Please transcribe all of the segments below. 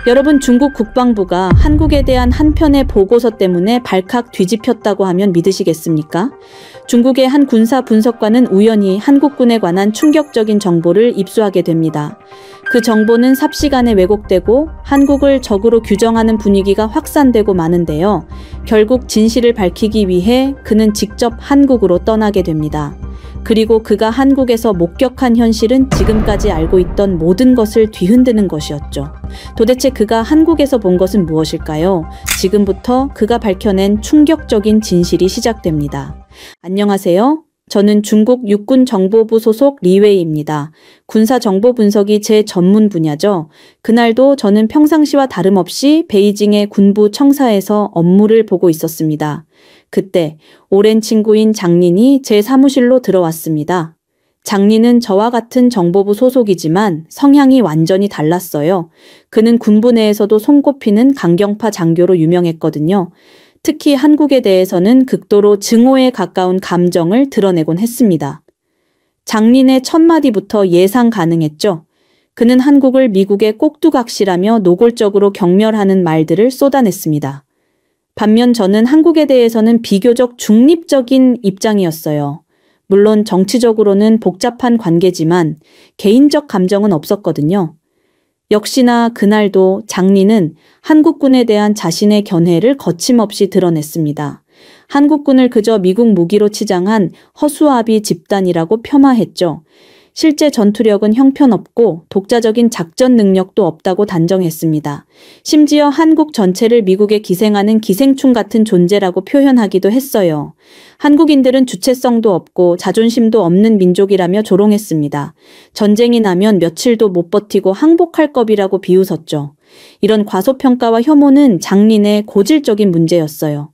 여러분, 중국 국방부가 한국에 대한 한 편의 보고서 때문에 발칵 뒤집혔다고 하면 믿으시겠습니까? 중국의 한 군사 분석관은 우연히 한국군에 관한 충격적인 정보를 입수하게 됩니다. 그 정보는 삽시간에 왜곡되고 한국을 적으로 규정하는 분위기가 확산되고 마는데요. 결국 진실을 밝히기 위해 그는 직접 한국으로 떠나게 됩니다. 그리고 그가 한국에서 목격한 현실은 지금까지 알고 있던 모든 것을 뒤흔드는 것이었죠. 도대체 그가 한국에서 본 것은 무엇일까요? 지금부터 그가 밝혀낸 충격적인 진실이 시작됩니다. 안녕하세요. 저는 중국 육군정보부 소속 리웨이입니다. 군사정보 분석이 제 전문 분야죠. 그날도 저는 평상시와 다름없이 베이징의 군부 청사에서 업무를 보고 있었습니다. 그때 오랜 친구인 장린이 제 사무실로 들어왔습니다. 장린은 저와 같은 정보부 소속이지만 성향이 완전히 달랐어요. 그는 군부 내에서도 손꼽히는 강경파 장교로 유명했거든요. 특히 한국에 대해서는 극도로 증오에 가까운 감정을 드러내곤 했습니다. 장린의 첫 마디부터 예상 가능했죠. 그는 한국을 미국의 꼭두각시라며 노골적으로 경멸하는 말들을 쏟아냈습니다. 반면 저는 한국에 대해서는 비교적 중립적인 입장이었어요. 물론 정치적으로는 복잡한 관계지만 개인적 감정은 없었거든요. 역시나 그날도 장린은 한국군에 대한 자신의 견해를 거침없이 드러냈습니다. 한국군을 그저 미국 무기로 치장한 허수아비 집단이라고 폄하했죠. 실제 전투력은 형편없고 독자적인 작전 능력도 없다고 단정했습니다. 심지어 한국 전체를 미국에 기생하는 기생충 같은 존재라고 표현하기도 했어요. 한국인들은 주체성도 없고 자존심도 없는 민족이라며 조롱했습니다. 전쟁이 나면 며칠도 못 버티고 항복할 겁이라고 비웃었죠. 이런 과소평가와 혐오는 장린의 고질적인 문제였어요.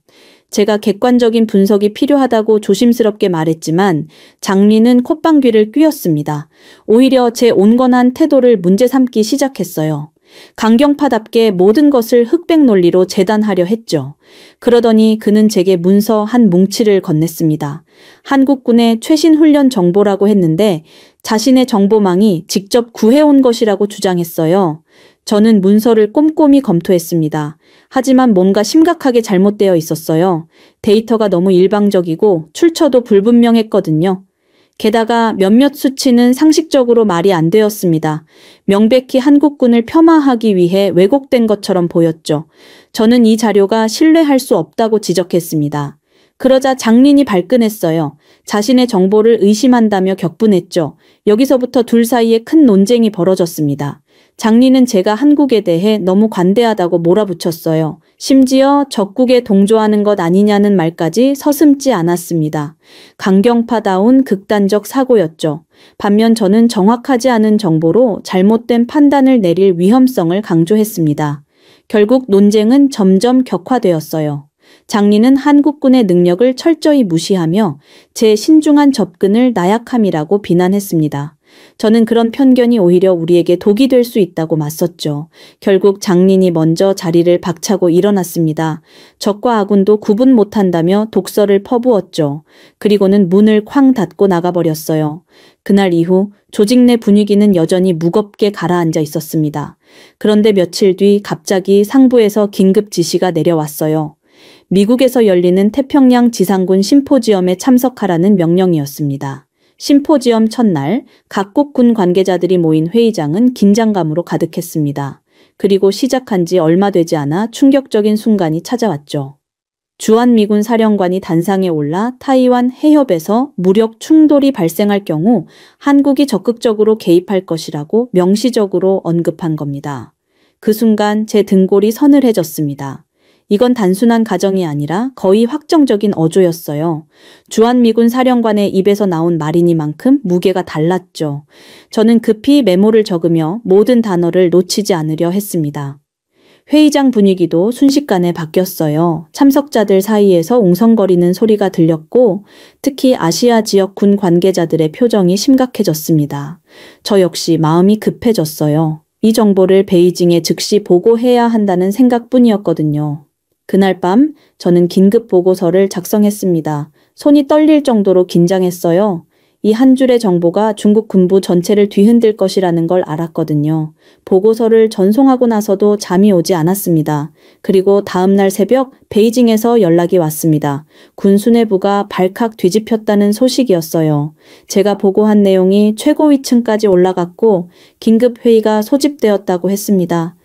제가 객관적인 분석이 필요하다고 조심스럽게 말했지만 장린은 콧방귀를 뀌었습니다. 오히려 제 온건한 태도를 문제 삼기 시작했어요. 강경파답게 모든 것을 흑백 논리로 재단하려 했죠. 그러더니 그는 제게 문서 한 뭉치를 건넸습니다. 한국군의 최신 훈련 정보라고 했는데 자신의 정보망이 직접 구해온 것이라고 주장했어요. 저는 문서를 꼼꼼히 검토했습니다. 하지만 뭔가 심각하게 잘못되어 있었어요. 데이터가 너무 일방적이고 출처도 불분명했거든요. 게다가 몇몇 수치는 상식적으로 말이 안 되었습니다. 명백히 한국군을 폄하하기 위해 왜곡된 것처럼 보였죠. 저는 이 자료가 신뢰할 수 없다고 지적했습니다. 그러자 장린이 발끈했어요. 자신의 정보를 의심한다며 격분했죠. 여기서부터 둘 사이에 큰 논쟁이 벌어졌습니다. 장린은 제가 한국에 대해 너무 관대하다고 몰아붙였어요. 심지어 적국에 동조하는 것 아니냐는 말까지 서슴지 않았습니다. 강경파다운 극단적 사고였죠. 반면 저는 정확하지 않은 정보로 잘못된 판단을 내릴 위험성을 강조했습니다. 결국 논쟁은 점점 격화되었어요. 장린은 한국군의 능력을 철저히 무시하며 제 신중한 접근을 나약함이라고 비난했습니다. 저는 그런 편견이 오히려 우리에게 독이 될 수 있다고 맞섰죠. 결국 장린이 먼저 자리를 박차고 일어났습니다. 적과 아군도 구분 못한다며 독설을 퍼부었죠. 그리고는 문을 쾅 닫고 나가버렸어요. 그날 이후 조직 내 분위기는 여전히 무겁게 가라앉아 있었습니다. 그런데 며칠 뒤 갑자기 상부에서 긴급 지시가 내려왔어요. 미국에서 열리는 태평양 지상군 심포지엄에 참석하라는 명령이었습니다. 심포지엄 첫날 각국 군 관계자들이 모인 회의장은 긴장감으로 가득했습니다. 그리고 시작한 지 얼마 되지 않아 충격적인 순간이 찾아왔죠. 주한미군 사령관이 단상에 올라 타이완 해협에서 무력 충돌이 발생할 경우 한국이 적극적으로 개입할 것이라고 명시적으로 언급한 겁니다. 그 순간 제 등골이 서늘해졌습니다. 이건 단순한 가정이 아니라 거의 확정적인 어조였어요. 주한미군 사령관의 입에서 나온 말이니만큼 무게가 달랐죠. 저는 급히 메모를 적으며 모든 단어를 놓치지 않으려 했습니다. 회의장 분위기도 순식간에 바뀌었어요. 참석자들 사이에서 웅성거리는 소리가 들렸고 특히 아시아 지역 군 관계자들의 표정이 심각해졌습니다. 저 역시 마음이 급해졌어요. 이 정보를 베이징에 즉시 보고해야 한다는 생각뿐이었거든요. 그날 밤 저는 긴급 보고서를 작성했습니다. 손이 떨릴 정도로 긴장했어요. 이 한 줄의 정보가 중국 군부 전체를 뒤흔들 것이라는 걸 알았거든요. 보고서를 전송하고 나서도 잠이 오지 않았습니다. 그리고 다음날 새벽 베이징에서 연락이 왔습니다. 군 수뇌부가 발칵 뒤집혔다는 소식이었어요. 제가 보고한 내용이 최고위층까지 올라갔고 긴급 회의가 소집되었다고 했습니다.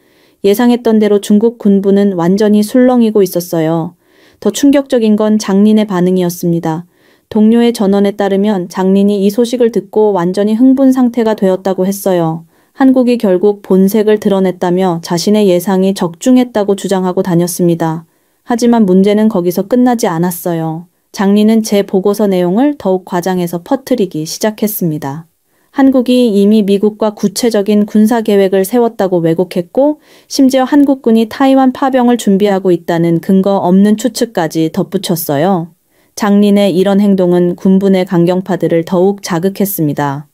예상했던 대로 중국 군부는 완전히 술렁이고 있었어요. 더 충격적인 건 장린의 반응이었습니다. 동료의 전원에 따르면 장린이 이 소식을 듣고 완전히 흥분 상태가 되었다고 했어요. 한국이 결국 본색을 드러냈다며 자신의 예상이 적중했다고 주장하고 다녔습니다. 하지만 문제는 거기서 끝나지 않았어요. 장린은 제 보고서 내용을 더욱 과장해서 퍼뜨리기 시작했습니다. 한국이 이미 미국과 구체적인 군사 계획을 세웠다고 왜곡했고 심지어 한국군이 타이완 파병을 준비하고 있다는 근거 없는 추측까지 덧붙였어요. 장린의 이런 행동은 군부 내 강경파들을 더욱 자극했습니다.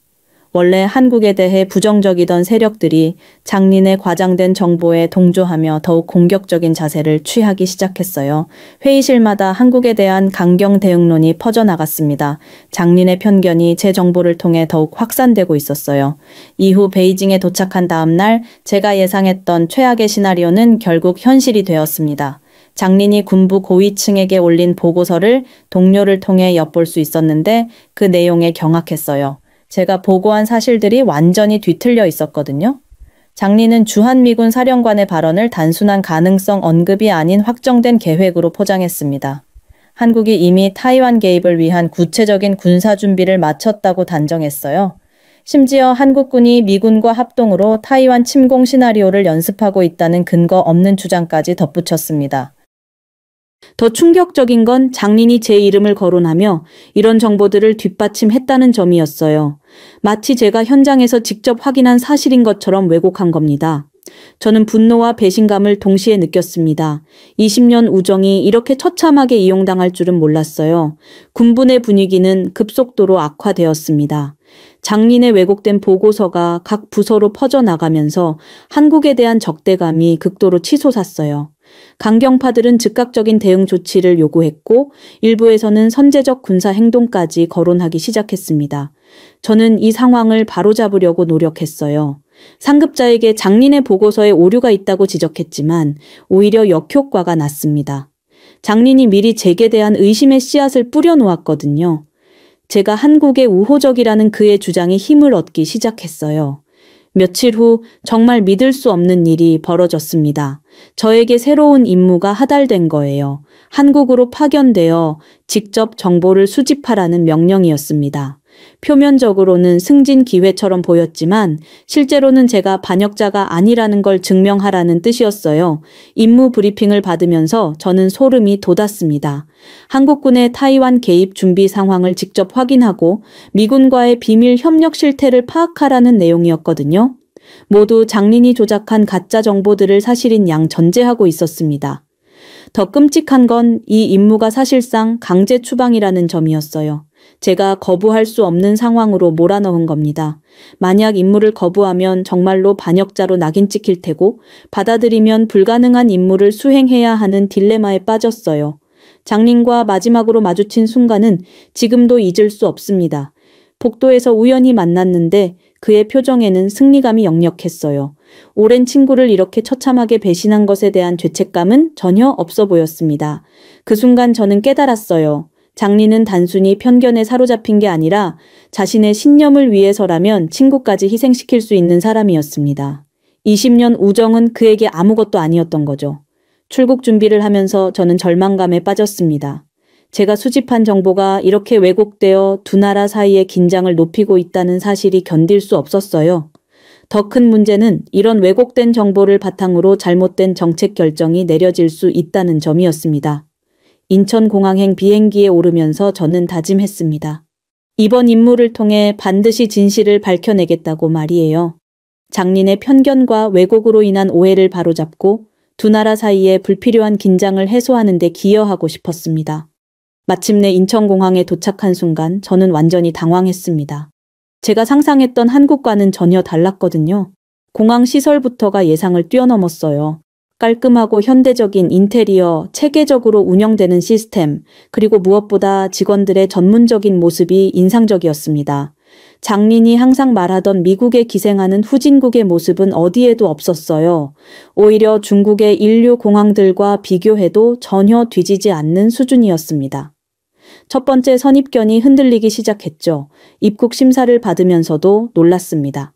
원래 한국에 대해 부정적이던 세력들이 장린의 과장된 정보에 동조하며 더욱 공격적인 자세를 취하기 시작했어요. 회의실마다 한국에 대한 강경 대응론이 퍼져나갔습니다. 장린의 편견이 제 정보를 통해 더욱 확산되고 있었어요. 이후 베이징에 도착한 다음 날 제가 예상했던 최악의 시나리오는 결국 현실이 되었습니다. 장린이 군부 고위층에게 올린 보고서를 동료를 통해 엿볼 수 있었는데 그 내용에 경악했어요. 제가 보고한 사실들이 완전히 뒤틀려 있었거든요. 장린은 주한미군 사령관의 발언을 단순한 가능성 언급이 아닌 확정된 계획으로 포장했습니다. 한국이 이미 타이완 개입을 위한 구체적인 군사 준비를 마쳤다고 단정했어요. 심지어 한국군이 미군과 합동으로 타이완 침공 시나리오를 연습하고 있다는 근거 없는 주장까지 덧붙였습니다. 더 충격적인 건 장린이 제 이름을 거론하며 이런 정보들을 뒷받침했다는 점이었어요. 마치 제가 현장에서 직접 확인한 사실인 것처럼 왜곡한 겁니다. 저는 분노와 배신감을 동시에 느꼈습니다. 20년 우정이 이렇게 처참하게 이용당할 줄은 몰랐어요. 군부 내 분위기는 급속도로 악화되었습니다. 장린의 왜곡된 보고서가 각 부서로 퍼져나가면서 한국에 대한 적대감이 극도로 치솟았어요. 강경파들은 즉각적인 대응 조치를 요구했고 일부에서는 선제적 군사 행동까지 거론하기 시작했습니다. 저는 이 상황을 바로잡으려고 노력했어요. 상급자에게 장린의 보고서에 오류가 있다고 지적했지만 오히려 역효과가 났습니다. 장린이 미리 제게 대한 의심의 씨앗을 뿌려놓았거든요. 제가 한국의 우호적이라는 그의 주장이 힘을 얻기 시작했어요. 며칠 후 정말 믿을 수 없는 일이 벌어졌습니다. 저에게 새로운 임무가 하달된 거예요. 한국으로 파견되어 직접 정보를 수집하라는 명령이었습니다. 표면적으로는 승진 기회처럼 보였지만 실제로는 제가 반역자가 아니라는 걸 증명하라는 뜻이었어요. 임무 브리핑을 받으면서 저는 소름이 돋았습니다. 한국군의 타이완 개입 준비 상황을 직접 확인하고 미군과의 비밀 협력 실태를 파악하라는 내용이었거든요. 모두 장린이 조작한 가짜 정보들을 사실인 양 전제하고 있었습니다. 더 끔찍한 건 이 임무가 사실상 강제 추방이라는 점이었어요. 제가 거부할 수 없는 상황으로 몰아넣은 겁니다. 만약 임무를 거부하면 정말로 반역자로 낙인 찍힐 테고 받아들이면 불가능한 임무를 수행해야 하는 딜레마에 빠졌어요. 장린과 마지막으로 마주친 순간은 지금도 잊을 수 없습니다. 복도에서 우연히 만났는데 그의 표정에는 승리감이 역력했어요. 오랜 친구를 이렇게 처참하게 배신한 것에 대한 죄책감은 전혀 없어 보였습니다. 그 순간 저는 깨달았어요. 장린은 단순히 편견에 사로잡힌 게 아니라 자신의 신념을 위해서라면 친구까지 희생시킬 수 있는 사람이었습니다. 20년 우정은 그에게 아무것도 아니었던 거죠. 출국 준비를 하면서 저는 절망감에 빠졌습니다. 제가 수집한 정보가 이렇게 왜곡되어 두 나라 사이의 긴장을 높이고 있다는 사실이 견딜 수 없었어요. 더 큰 문제는 이런 왜곡된 정보를 바탕으로 잘못된 정책 결정이 내려질 수 있다는 점이었습니다. 인천공항행 비행기에 오르면서 저는 다짐했습니다. 이번 임무를 통해 반드시 진실을 밝혀내겠다고 말이에요. 장린의 편견과 왜곡으로 인한 오해를 바로잡고 두 나라 사이의 불필요한 긴장을 해소하는 데 기여하고 싶었습니다. 마침내 인천공항에 도착한 순간 저는 완전히 당황했습니다. 제가 상상했던 한국과는 전혀 달랐거든요. 공항 시설부터가 예상을 뛰어넘었어요. 깔끔하고 현대적인 인테리어, 체계적으로 운영되는 시스템, 그리고 무엇보다 직원들의 전문적인 모습이 인상적이었습니다. 장린이 항상 말하던 미국에 기생하는 후진국의 모습은 어디에도 없었어요. 오히려 중국의 인류 공항들과 비교해도 전혀 뒤지지 않는 수준이었습니다. 첫 번째 선입견이 흔들리기 시작했죠. 입국 심사를 받으면서도 놀랐습니다.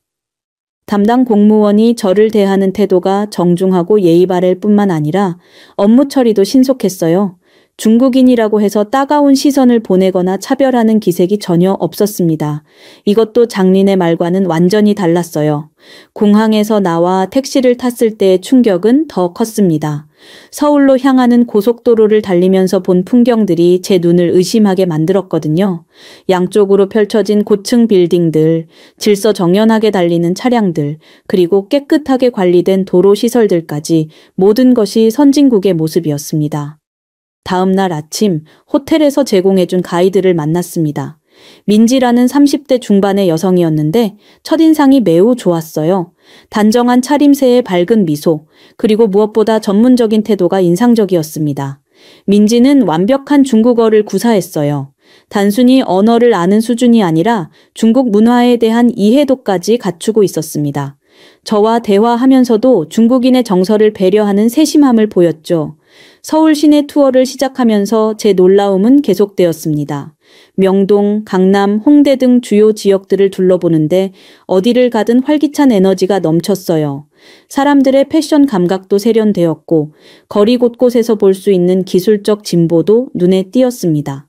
담당 공무원이 저를 대하는 태도가 정중하고 예의 바를 뿐만 아니라 업무 처리도 신속했어요. 중국인이라고 해서 따가운 시선을 보내거나 차별하는 기색이 전혀 없었습니다. 이것도 장린의 말과는 완전히 달랐어요. 공항에서 나와 택시를 탔을 때의 충격은 더 컸습니다. 서울로 향하는 고속도로를 달리면서 본 풍경들이 제 눈을 의심하게 만들었거든요. 양쪽으로 펼쳐진 고층 빌딩들, 질서정연하게 달리는 차량들, 그리고 깨끗하게 관리된 도로 시설들까지 모든 것이 선진국의 모습이었습니다. 다음 날 아침 호텔에서 제공해준 가이드를 만났습니다. 민지라는 30대 중반의 여성이었는데 첫인상이 매우 좋았어요. 단정한 차림새의 밝은 미소, 그리고 무엇보다 전문적인 태도가 인상적이었습니다. 민지는 완벽한 중국어를 구사했어요. 단순히 언어를 아는 수준이 아니라 중국 문화에 대한 이해도까지 갖추고 있었습니다. 저와 대화하면서도 중국인의 정서를 배려하는 세심함을 보였죠. 서울 시내 투어를 시작하면서 제 놀라움은 계속되었습니다. 명동, 강남, 홍대 등 주요 지역들을 둘러보는데 어디를 가든 활기찬 에너지가 넘쳤어요. 사람들의 패션 감각도 세련되었고 거리 곳곳에서 볼 수 있는 기술적 진보도 눈에 띄었습니다.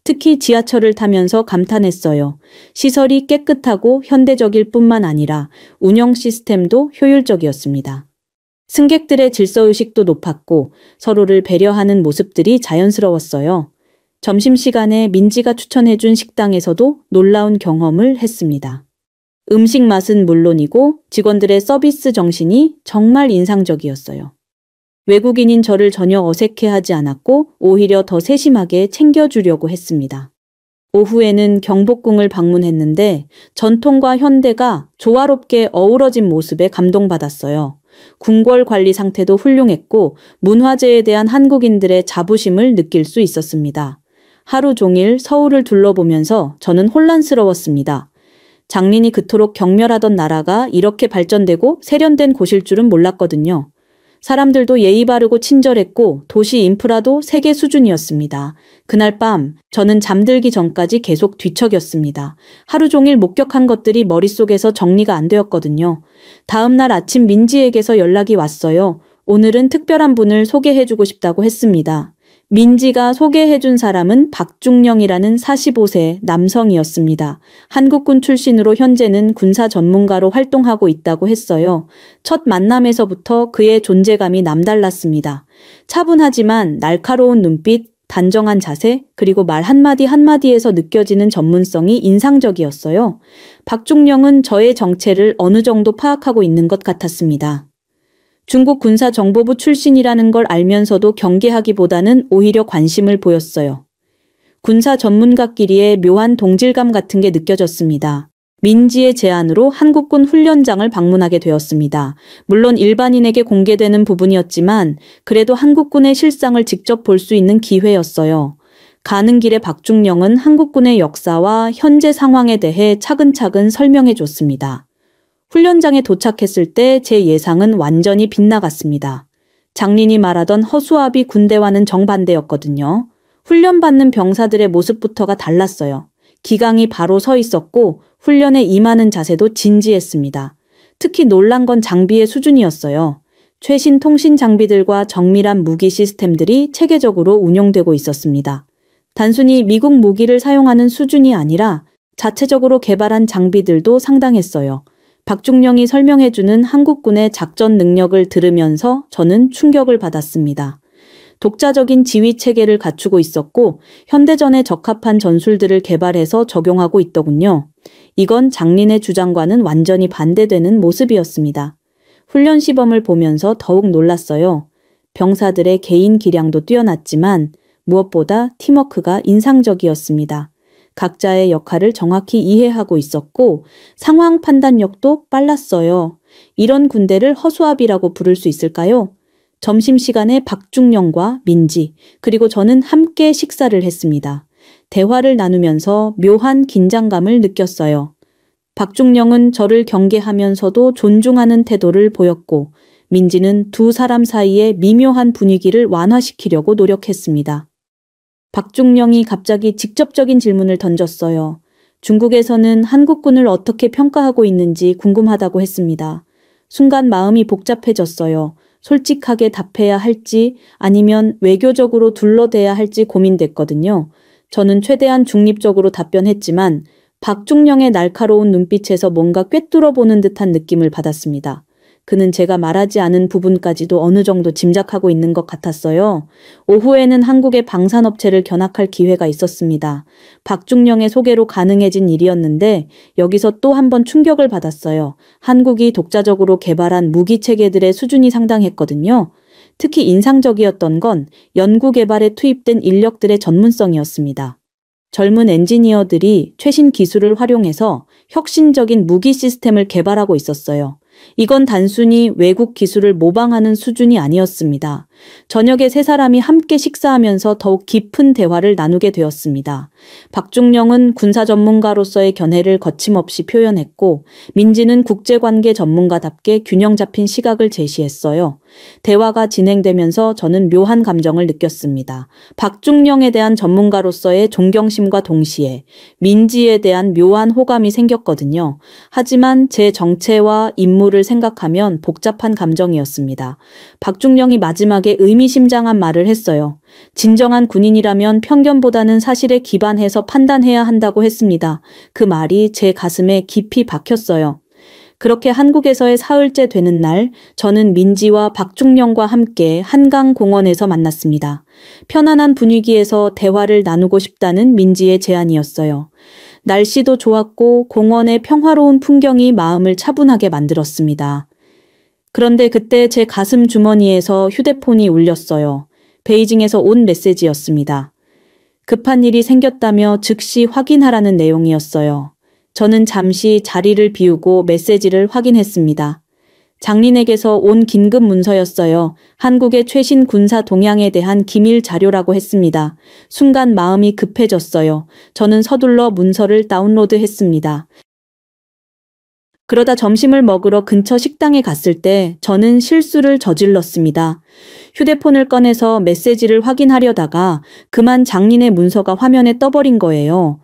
특히 지하철을 타면서 감탄했어요. 시설이 깨끗하고 현대적일 뿐만 아니라 운영 시스템도 효율적이었습니다. 승객들의 질서의식도 높았고 서로를 배려하는 모습들이 자연스러웠어요. 점심시간에 민지가 추천해준 식당에서도 놀라운 경험을 했습니다. 음식 맛은 물론이고 직원들의 서비스 정신이 정말 인상적이었어요. 외국인인 저를 전혀 어색해하지 않았고 오히려 더 세심하게 챙겨주려고 했습니다. 오후에는 경복궁을 방문했는데 전통과 현대가 조화롭게 어우러진 모습에 감동받았어요. 궁궐 관리 상태도 훌륭했고 문화재에 대한 한국인들의 자부심을 느낄 수 있었습니다. 하루 종일 서울을 둘러보면서 저는 혼란스러웠습니다. 장린이 그토록 경멸하던 나라가 이렇게 발전되고 세련된 곳일 줄은 몰랐거든요. 사람들도 예의 바르고 친절했고 도시 인프라도 세계 수준이었습니다. 그날 밤 저는 잠들기 전까지 계속 뒤척였습니다. 하루 종일 목격한 것들이 머릿속에서 정리가 안 되었거든요. 다음 날 아침 민지에게서 연락이 왔어요. 오늘은 특별한 분을 소개해주고 싶다고 했습니다. 민지가 소개해준 사람은 박중령이라는 45세 남성이었습니다. 한국군 출신으로 현재는 군사 전문가로 활동하고 있다고 했어요. 첫 만남에서부터 그의 존재감이 남달랐습니다. 차분하지만 날카로운 눈빛, 단정한 자세, 그리고 말 한마디 한마디에서 느껴지는 전문성이 인상적이었어요. 박중령은 저의 정체를 어느 정도 파악하고 있는 것 같았습니다. 중국 군사정보부 출신이라는 걸 알면서도 경계하기보다는 오히려 관심을 보였어요. 군사 전문가끼리의 묘한 동질감 같은 게 느껴졌습니다. 민지의 제안으로 한국군 훈련장을 방문하게 되었습니다. 물론 일반인에게 공개되는 부분이었지만 그래도 한국군의 실상을 직접 볼 수 있는 기회였어요. 가는 길에 박중령은 한국군의 역사와 현재 상황에 대해 차근차근 설명해 줬습니다. 훈련장에 도착했을 때 제 예상은 완전히 빗나갔습니다. 장린이 말하던 허수아비 군대와는 정반대였거든요. 훈련받는 병사들의 모습부터가 달랐어요. 기강이 바로 서 있었고 훈련에 임하는 자세도 진지했습니다. 특히 놀란 건 장비의 수준이었어요. 최신 통신 장비들과 정밀한 무기 시스템들이 체계적으로 운용되고 있었습니다. 단순히 미국 무기를 사용하는 수준이 아니라 자체적으로 개발한 장비들도 상당했어요. 박중령이 설명해주는 한국군의 작전 능력을 들으면서 저는 충격을 받았습니다. 독자적인 지휘 체계를 갖추고 있었고 현대전에 적합한 전술들을 개발해서 적용하고 있더군요. 이건 장린의 주장과는 완전히 반대되는 모습이었습니다. 훈련 시범을 보면서 더욱 놀랐어요. 병사들의 개인 기량도 뛰어났지만 무엇보다 팀워크가 인상적이었습니다. 각자의 역할을 정확히 이해하고 있었고 상황 판단력도 빨랐어요. 이런 군대를 허수아비라고 부를 수 있을까요? 점심시간에 박중령과 민지, 그리고 저는 함께 식사를 했습니다. 대화를 나누면서 묘한 긴장감을 느꼈어요. 박중령은 저를 경계하면서도 존중하는 태도를 보였고, 민지는 두 사람 사이의 미묘한 분위기를 완화시키려고 노력했습니다. 박중령이 갑자기 직접적인 질문을 던졌어요. 중국에서는 한국군을 어떻게 평가하고 있는지 궁금하다고 했습니다. 순간 마음이 복잡해졌어요. 솔직하게 답해야 할지 아니면 외교적으로 둘러대야 할지 고민됐거든요. 저는 최대한 중립적으로 답변했지만 박중령의 날카로운 눈빛에서 뭔가 꿰뚫어 보는 듯한 느낌을 받았습니다. 그는 제가 말하지 않은 부분까지도 어느 정도 짐작하고 있는 것 같았어요. 오후에는 한국의 방산업체를 견학할 기회가 있었습니다. 박중령의 소개로 가능해진 일이었는데 여기서 또 한 번 충격을 받았어요. 한국이 독자적으로 개발한 무기 체계들의 수준이 상당했거든요. 특히 인상적이었던 건 연구 개발에 투입된 인력들의 전문성이었습니다. 젊은 엔지니어들이 최신 기술을 활용해서 혁신적인 무기 시스템을 개발하고 있었어요. 이건 단순히 외국 기술을 모방하는 수준이 아니었습니다. 저녁에 세 사람이 함께 식사하면서 더욱 깊은 대화를 나누게 되었습니다. 박중령은 군사 전문가로서의 견해를 거침없이 표현했고, 민지는 국제관계 전문가답게 균형 잡힌 시각을 제시했어요. 대화가 진행되면서 저는 묘한 감정을 느꼈습니다. 박중령에 대한 전문가로서의 존경심과 동시에 민지에 대한 묘한 호감이 생겼거든요. 하지만 제 정체와 임무를 생각하면 복잡한 감정이었습니다. 박중령이 마지막에 의미심장한 말을 했어요. 진정한 군인이라면 편견보다는 사실에 기반해서 판단해야 한다고 했습니다. 그 말이 제 가슴에 깊이 박혔어요. 그렇게 한국에서의 사흘째 되는 날, 저는 민지와 박중령과 함께 한강공원에서 만났습니다. 편안한 분위기에서 대화를 나누고 싶다는 민지의 제안이었어요. 날씨도 좋았고 공원의 평화로운 풍경이 마음을 차분하게 만들었습니다. 그런데 그때 제 가슴 주머니에서 휴대폰이 울렸어요. 베이징에서 온 메시지였습니다. 급한 일이 생겼다며 즉시 확인하라는 내용이었어요. 저는 잠시 자리를 비우고 메시지를 확인했습니다. 장린에게서 온 긴급 문서였어요. 한국의 최신 군사 동향에 대한 기밀 자료라고 했습니다. 순간 마음이 급해졌어요. 저는 서둘러 문서를 다운로드했습니다. 그러다 점심을 먹으러 근처 식당에 갔을 때 저는 실수를 저질렀습니다. 휴대폰을 꺼내서 메시지를 확인하려다가 그만 장린의 문서가 화면에 떠버린 거예요.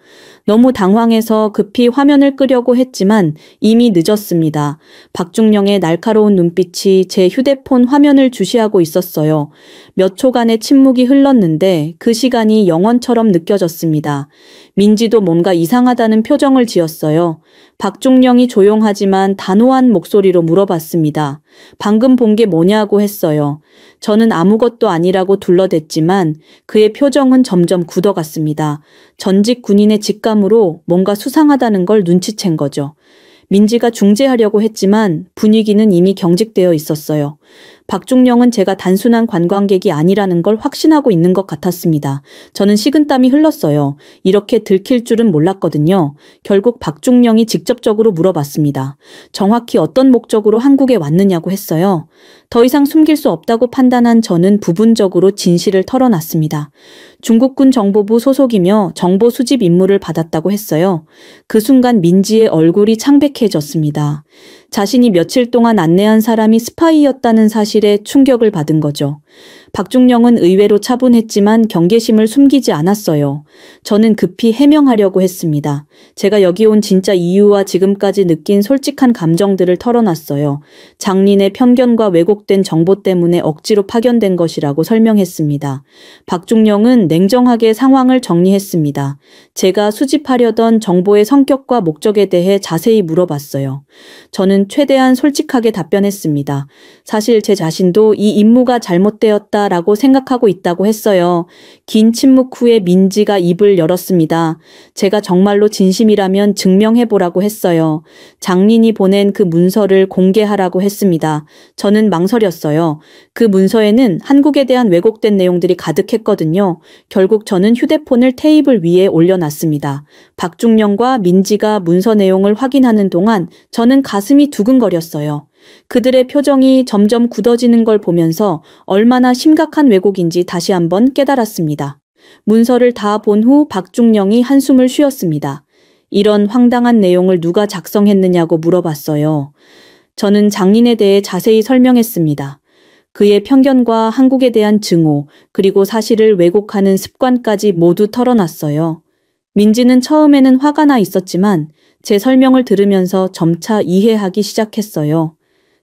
너무 당황해서 급히 화면을 끄려고 했지만 이미 늦었습니다. 박중령의 날카로운 눈빛이 제 휴대폰 화면을 주시하고 있었어요. 몇 초간의 침묵이 흘렀는데 그 시간이 영원처럼 느껴졌습니다. 민지도 뭔가 이상하다는 표정을 지었어요. 박중령이 조용하지만 단호한 목소리로 물어봤습니다. 방금 본 게 뭐냐고 했어요. 저는 아무것도 아니라고 둘러댔지만 그의 표정은 점점 굳어갔습니다. 전직 군인의 직감으로 뭔가 수상하다는 걸 눈치챈 거죠. 민지가 중재하려고 했지만 분위기는 이미 경직되어 있었어요. 박중령은 제가 단순한 관광객이 아니라는 걸 확신하고 있는 것 같았습니다. 저는 식은땀이 흘렀어요. 이렇게 들킬 줄은 몰랐거든요. 결국 박중령이 직접적으로 물어봤습니다. 정확히 어떤 목적으로 한국에 왔느냐고 했어요. 더 이상 숨길 수 없다고 판단한 저는 부분적으로 진실을 털어놨습니다. 중국군 정보부 소속이며 정보 수집 임무를 받았다고 했어요. 그 순간 민지의 얼굴이 창백해졌습니다. 자신이 며칠 동안 안내한 사람이 스파이였다는 사실에 충격을 받은 거죠. 박중령은 의외로 차분했지만 경계심을 숨기지 않았어요. 저는 급히 해명하려고 했습니다. 제가 여기 온 진짜 이유와 지금까지 느낀 솔직한 감정들을 털어놨어요. 장린의 편견과 왜곡된 정보 때문에 억지로 파견된 것이라고 설명했습니다. 박중령은 냉정하게 상황을 정리했습니다. 제가 수집하려던 정보의 성격과 목적에 대해 자세히 물어봤어요. 저는 최대한 솔직하게 답변했습니다. 사실 제 자신도 이 임무가 잘못되었다라고 생각하고 있다고 했어요. 긴 침묵 후에 민지가 입을 열었습니다. 제가 정말로 진심이라면 증명해보라고 했어요. 장린이 보낸 그 문서를 공개하라고 했습니다. 저는 망설였어요. 그 문서에는 한국에 대한 왜곡된 내용들이 가득했거든요. 결국 저는 휴대폰을 테이블 위에 올려놨습니다. 박중령과 민지가 문서 내용을 확인하는 동안 저는 가슴이 두근거렸어요. 그들의 표정이 점점 굳어지는 걸 보면서 얼마나 심각한 왜곡인지 다시 한번 깨달았습니다. 문서를 다 본 후 박중령이 한숨을 쉬었습니다. 이런 황당한 내용을 누가 작성했느냐고 물어봤어요. 저는 장린에 대해 자세히 설명했습니다. 그의 편견과 한국에 대한 증오, 그리고 사실을 왜곡하는 습관까지 모두 털어놨어요. 민지는 처음에는 화가 나 있었지만 제 설명을 들으면서 점차 이해하기 시작했어요.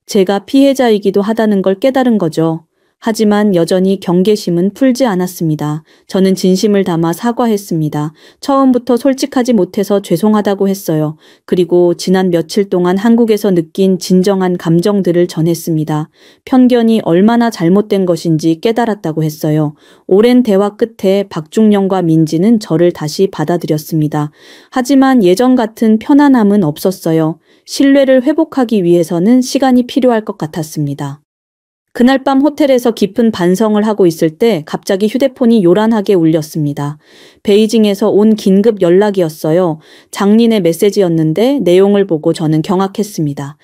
제가 피해자이기도 하다는 걸 깨달은 거죠. 하지만 여전히 경계심은 풀지 않았습니다. 저는 진심을 담아 사과했습니다. 처음부터 솔직하지 못해서 죄송하다고 했어요. 그리고 지난 며칠 동안 한국에서 느낀 진정한 감정들을 전했습니다. 편견이 얼마나 잘못된 것인지 깨달았다고 했어요. 오랜 대화 끝에 박중령과 민지는 저를 다시 받아들였습니다. 하지만 예전 같은 편안함은 없었어요. 신뢰를 회복하기 위해서는 시간이 필요할 것 같았습니다. 그날 밤 호텔에서 깊은 반성을 하고 있을 때 갑자기 휴대폰이 요란하게 울렸습니다. 베이징에서 온 긴급 연락이었어요. 장린의 메시지였는데 내용을 보고 저는 경악했습니다.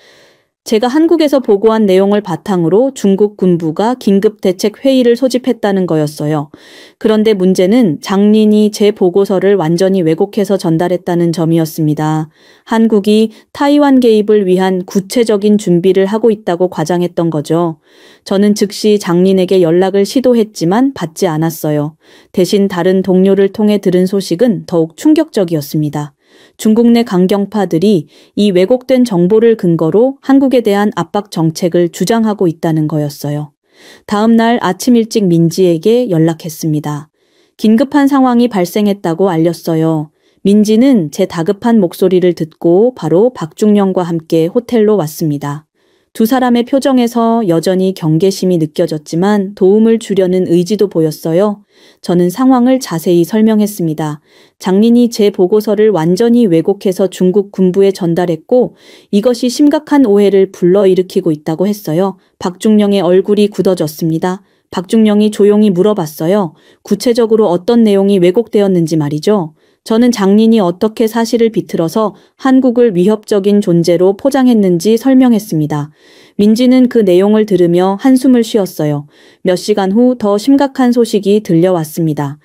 제가 한국에서 보고한 내용을 바탕으로 중국 군부가 긴급 대책 회의를 소집했다는 거였어요. 그런데 문제는 장린이 제 보고서를 완전히 왜곡해서 전달했다는 점이었습니다. 한국이 타이완 개입을 위한 구체적인 준비를 하고 있다고 과장했던 거죠. 저는 즉시 장린에게 연락을 시도했지만 받지 않았어요. 대신 다른 동료를 통해 들은 소식은 더욱 충격적이었습니다. 중국 내 강경파들이 이 왜곡된 정보를 근거로 한국에 대한 압박 정책을 주장하고 있다는 거였어요. 다음 날 아침 일찍 민지에게 연락했습니다. 긴급한 상황이 발생했다고 알렸어요. 민지는 제 다급한 목소리를 듣고 바로 박중령과 함께 호텔로 왔습니다. 두 사람의 표정에서 여전히 경계심이 느껴졌지만 도움을 주려는 의지도 보였어요. 저는 상황을 자세히 설명했습니다. 장린이 제 보고서를 완전히 왜곡해서 중국 군부에 전달했고 이것이 심각한 오해를 불러일으키고 있다고 했어요. 박중령의 얼굴이 굳어졌습니다. 박중령이 조용히 물어봤어요. 구체적으로 어떤 내용이 왜곡되었는지 말이죠. 저는 장린이 어떻게 사실을 비틀어서 한국을 위협적인 존재로 포장했는지 설명했습니다. 민지는 그 내용을 들으며 한숨을 쉬었어요. 몇 시간 후 더 심각한 소식이 들려왔습니다.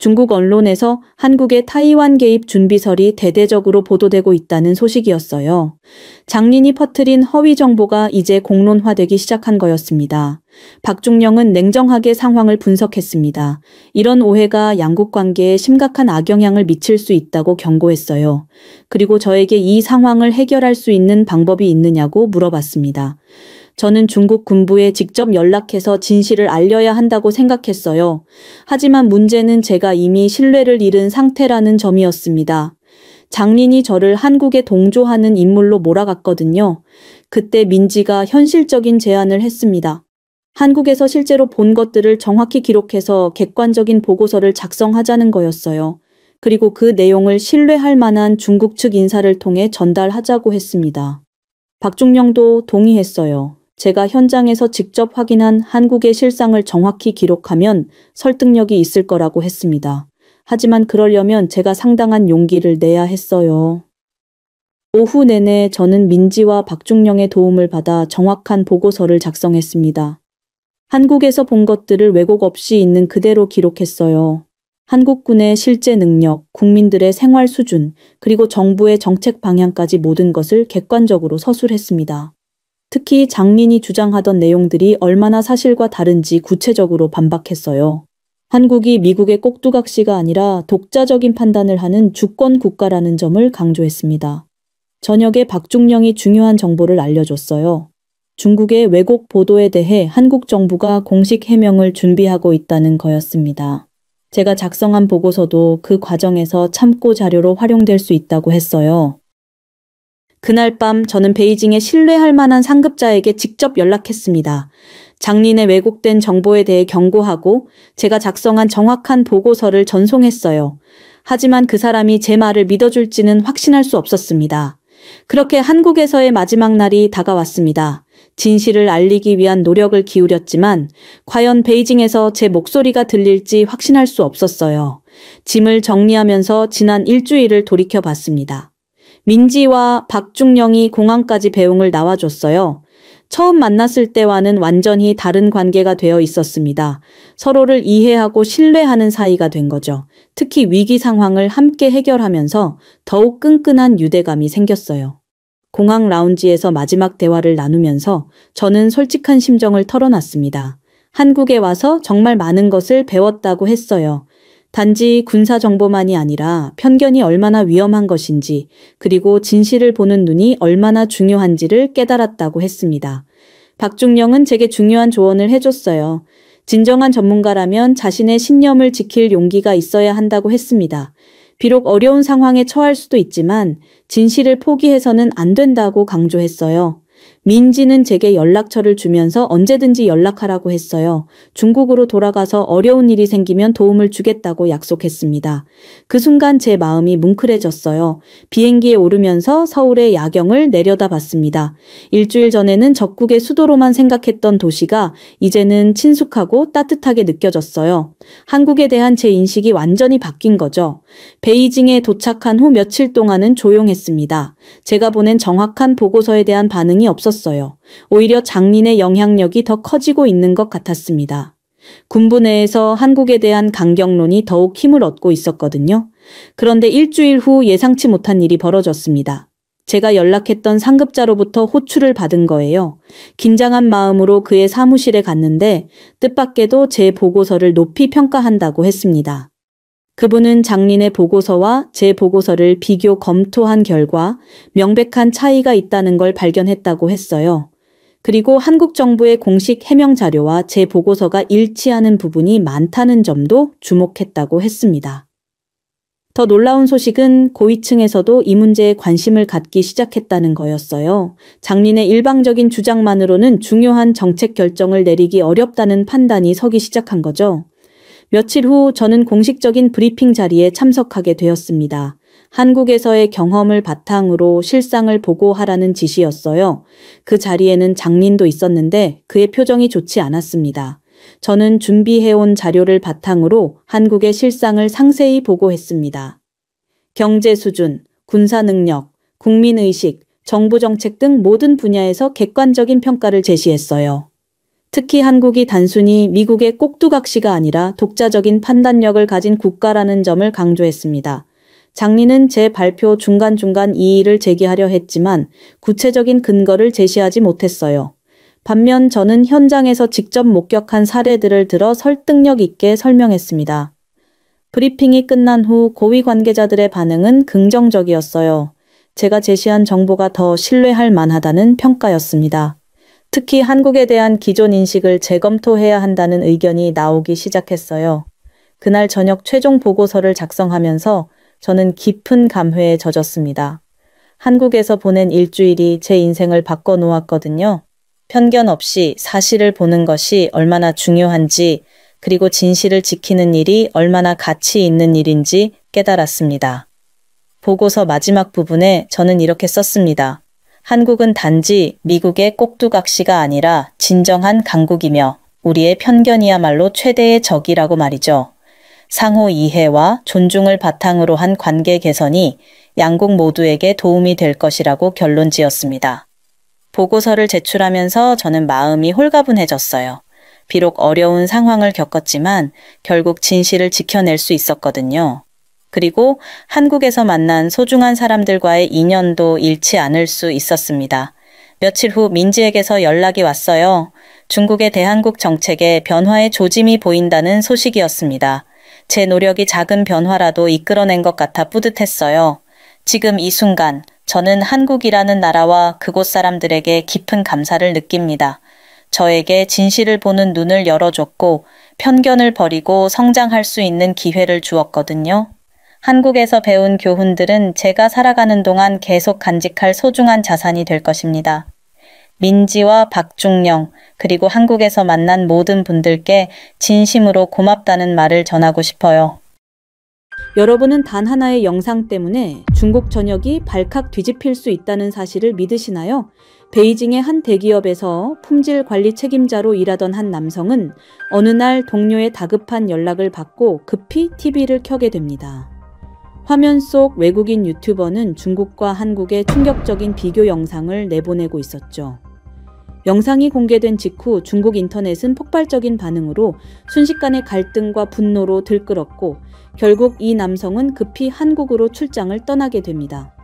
중국 언론에서 한국의 타이완 개입 준비설이 대대적으로 보도되고 있다는 소식이었어요. 장린이 퍼뜨린 허위 정보가 이제 공론화되기 시작한 거였습니다. 박중령은 냉정하게 상황을 분석했습니다. 이런 오해가 양국 관계에 심각한 악영향을 미칠 수 있다고 경고했어요. 그리고 저에게 이 상황을 해결할 수 있는 방법이 있느냐고 물어봤습니다. 저는 중국 군부에 직접 연락해서 진실을 알려야 한다고 생각했어요. 하지만 문제는 제가 이미 신뢰를 잃은 상태라는 점이었습니다. 장린이 저를 한국에 동조하는 인물로 몰아갔거든요. 그때 민지가 현실적인 제안을 했습니다. 한국에서 실제로 본 것들을 정확히 기록해서 객관적인 보고서를 작성하자는 거였어요. 그리고 그 내용을 신뢰할 만한 중국 측 인사를 통해 전달하자고 했습니다. 박중령도 동의했어요. 제가 현장에서 직접 확인한 한국의 실상을 정확히 기록하면 설득력이 있을 거라고 했습니다. 하지만 그러려면 제가 상당한 용기를 내야 했어요. 오후 내내 저는 민지와 박중령의 도움을 받아 정확한 보고서를 작성했습니다. 한국에서 본 것들을 왜곡 없이 있는 그대로 기록했어요. 한국군의 실제 능력, 국민들의 생활 수준, 그리고 정부의 정책 방향까지 모든 것을 객관적으로 서술했습니다. 특히 장린이 주장하던 내용들이 얼마나 사실과 다른지 구체적으로 반박했어요. 한국이 미국의 꼭두각시가 아니라 독자적인 판단을 하는 주권 국가라는 점을 강조했습니다. 저녁에 박중령이 중요한 정보를 알려줬어요. 중국의 왜곡 보도에 대해 한국 정부가 공식 해명을 준비하고 있다는 거였습니다. 제가 작성한 보고서도 그 과정에서 참고 자료로 활용될 수 있다고 했어요. 그날 밤 저는 베이징에 신뢰할 만한 상급자에게 직접 연락했습니다. 장린의 왜곡된 정보에 대해 경고하고 제가 작성한 정확한 보고서를 전송했어요. 하지만 그 사람이 제 말을 믿어줄지는 확신할 수 없었습니다. 그렇게 한국에서의 마지막 날이 다가왔습니다. 진실을 알리기 위한 노력을 기울였지만 과연 베이징에서 제 목소리가 들릴지 확신할 수 없었어요. 짐을 정리하면서 지난 일주일을 돌이켜봤습니다. 민지와 박중령이 공항까지 배웅을 나와줬어요. 처음 만났을 때와는 완전히 다른 관계가 되어 있었습니다. 서로를 이해하고 신뢰하는 사이가 된 거죠. 특히 위기 상황을 함께 해결하면서 더욱 끈끈한 유대감이 생겼어요. 공항 라운지에서 마지막 대화를 나누면서 저는 솔직한 심정을 털어놨습니다. 한국에 와서 정말 많은 것을 배웠다고 했어요. 단지 군사 정보만이 아니라 편견이 얼마나 위험한 것인지, 그리고 진실을 보는 눈이 얼마나 중요한지를 깨달았다고 했습니다. 박중령은 제게 중요한 조언을 해줬어요. 진정한 전문가라면 자신의 신념을 지킬 용기가 있어야 한다고 했습니다. 비록 어려운 상황에 처할 수도 있지만 진실을 포기해서는 안 된다고 강조했어요. 민지는 제게 연락처를 주면서 언제든지 연락하라고 했어요. 중국으로 돌아가서 어려운 일이 생기면 도움을 주겠다고 약속했습니다. 그 순간 제 마음이 뭉클해졌어요. 비행기에 오르면서 서울의 야경을 내려다봤습니다. 일주일 전에는 적국의 수도로만 생각했던 도시가 이제는 친숙하고 따뜻하게 느껴졌어요. 한국에 대한 제 인식이 완전히 바뀐 거죠. 베이징에 도착한 후 며칠 동안은 조용했습니다. 제가 보낸 정확한 보고서에 대한 반응이 없었어요. 오히려 장린의 영향력이 더 커지고 있는 것 같았습니다. 군부 내에서 한국에 대한 강경론이 더욱 힘을 얻고 있었거든요. 그런데 일주일 후 예상치 못한 일이 벌어졌습니다. 제가 연락했던 상급자로부터 호출을 받은 거예요. 긴장한 마음으로 그의 사무실에 갔는데 뜻밖에도 제 보고서를 높이 평가한다고 했습니다. 그분은 장린의 보고서와 제 보고서를 비교 검토한 결과 명백한 차이가 있다는 걸 발견했다고 했어요. 그리고 한국 정부의 공식 해명 자료와 제 보고서가 일치하는 부분이 많다는 점도 주목했다고 했습니다. 더 놀라운 소식은 고위층에서도 이 문제에 관심을 갖기 시작했다는 거였어요. 장린의 일방적인 주장만으로는 중요한 정책 결정을 내리기 어렵다는 판단이 서기 시작한 거죠. 며칠 후 저는 공식적인 브리핑 자리에 참석하게 되었습니다. 한국에서의 경험을 바탕으로 실상을 보고하라는 지시였어요. 그 자리에는 장린도 있었는데 그의 표정이 좋지 않았습니다. 저는 준비해온 자료를 바탕으로 한국의 실상을 상세히 보고했습니다. 경제 수준, 군사 능력, 국민의식, 정부 정책 등 모든 분야에서 객관적인 평가를 제시했어요. 특히 한국이 단순히 미국의 꼭두각시가 아니라 독자적인 판단력을 가진 국가라는 점을 강조했습니다. 장린은 제 발표 중간중간 이의를 제기하려 했지만 구체적인 근거를 제시하지 못했어요. 반면 저는 현장에서 직접 목격한 사례들을 들어 설득력 있게 설명했습니다. 브리핑이 끝난 후 고위 관계자들의 반응은 긍정적이었어요. 제가 제시한 정보가 더 신뢰할 만하다는 평가였습니다. 특히 한국에 대한 기존 인식을 재검토해야 한다는 의견이 나오기 시작했어요. 그날 저녁 최종 보고서를 작성하면서 저는 깊은 감회에 젖었습니다. 한국에서 보낸 일주일이 제 인생을 바꿔놓았거든요. 편견 없이 사실을 보는 것이 얼마나 중요한지, 그리고 진실을 지키는 일이 얼마나 가치 있는 일인지 깨달았습니다. 보고서 마지막 부분에 저는 이렇게 썼습니다. 한국은 단지 미국의 꼭두각시가 아니라 진정한 강국이며 우리의 편견이야말로 최대의 적이라고 말이죠. 상호 이해와 존중을 바탕으로 한 관계 개선이 양국 모두에게 도움이 될 것이라고 결론 지었습니다. 보고서를 제출하면서 저는 마음이 홀가분해졌어요. 비록 어려운 상황을 겪었지만 결국 진실을 지켜낼 수 있었거든요. 그리고 한국에서 만난 소중한 사람들과의 인연도 잃지 않을 수 있었습니다. 며칠 후 민지에게서 연락이 왔어요. 중국의 대한국 정책에 변화의 조짐이 보인다는 소식이었습니다. 제 노력이 작은 변화라도 이끌어낸 것 같아 뿌듯했어요. 지금 이 순간 저는 한국이라는 나라와 그곳 사람들에게 깊은 감사를 느낍니다. 저에게 진실을 보는 눈을 열어줬고 편견을 버리고 성장할 수 있는 기회를 주었거든요. 한국에서 배운 교훈들은 제가 살아가는 동안 계속 간직할 소중한 자산이 될 것입니다. 민지와 박중령, 그리고 한국에서 만난 모든 분들께 진심으로 고맙다는 말을 전하고 싶어요. 여러분은 단 하나의 영상 때문에 중국 전역이 발칵 뒤집힐 수 있다는 사실을 믿으시나요? 베이징의 한 대기업에서 품질 관리 책임자로 일하던 한 남성은 어느 날 동료의 다급한 연락을 받고 급히 TV를 켜게 됩니다. 화면 속 외국인 유튜버는 중국과 한국의 충격적인 비교 영상을 내보내고 있었죠. 영상이 공개된 직후 중국 인터넷은 폭발적인 반응으로 순식간에 갈등과 분노로 들끓었고 결국 이 남성은 급히 한국으로 출장을 떠나게 됩니다.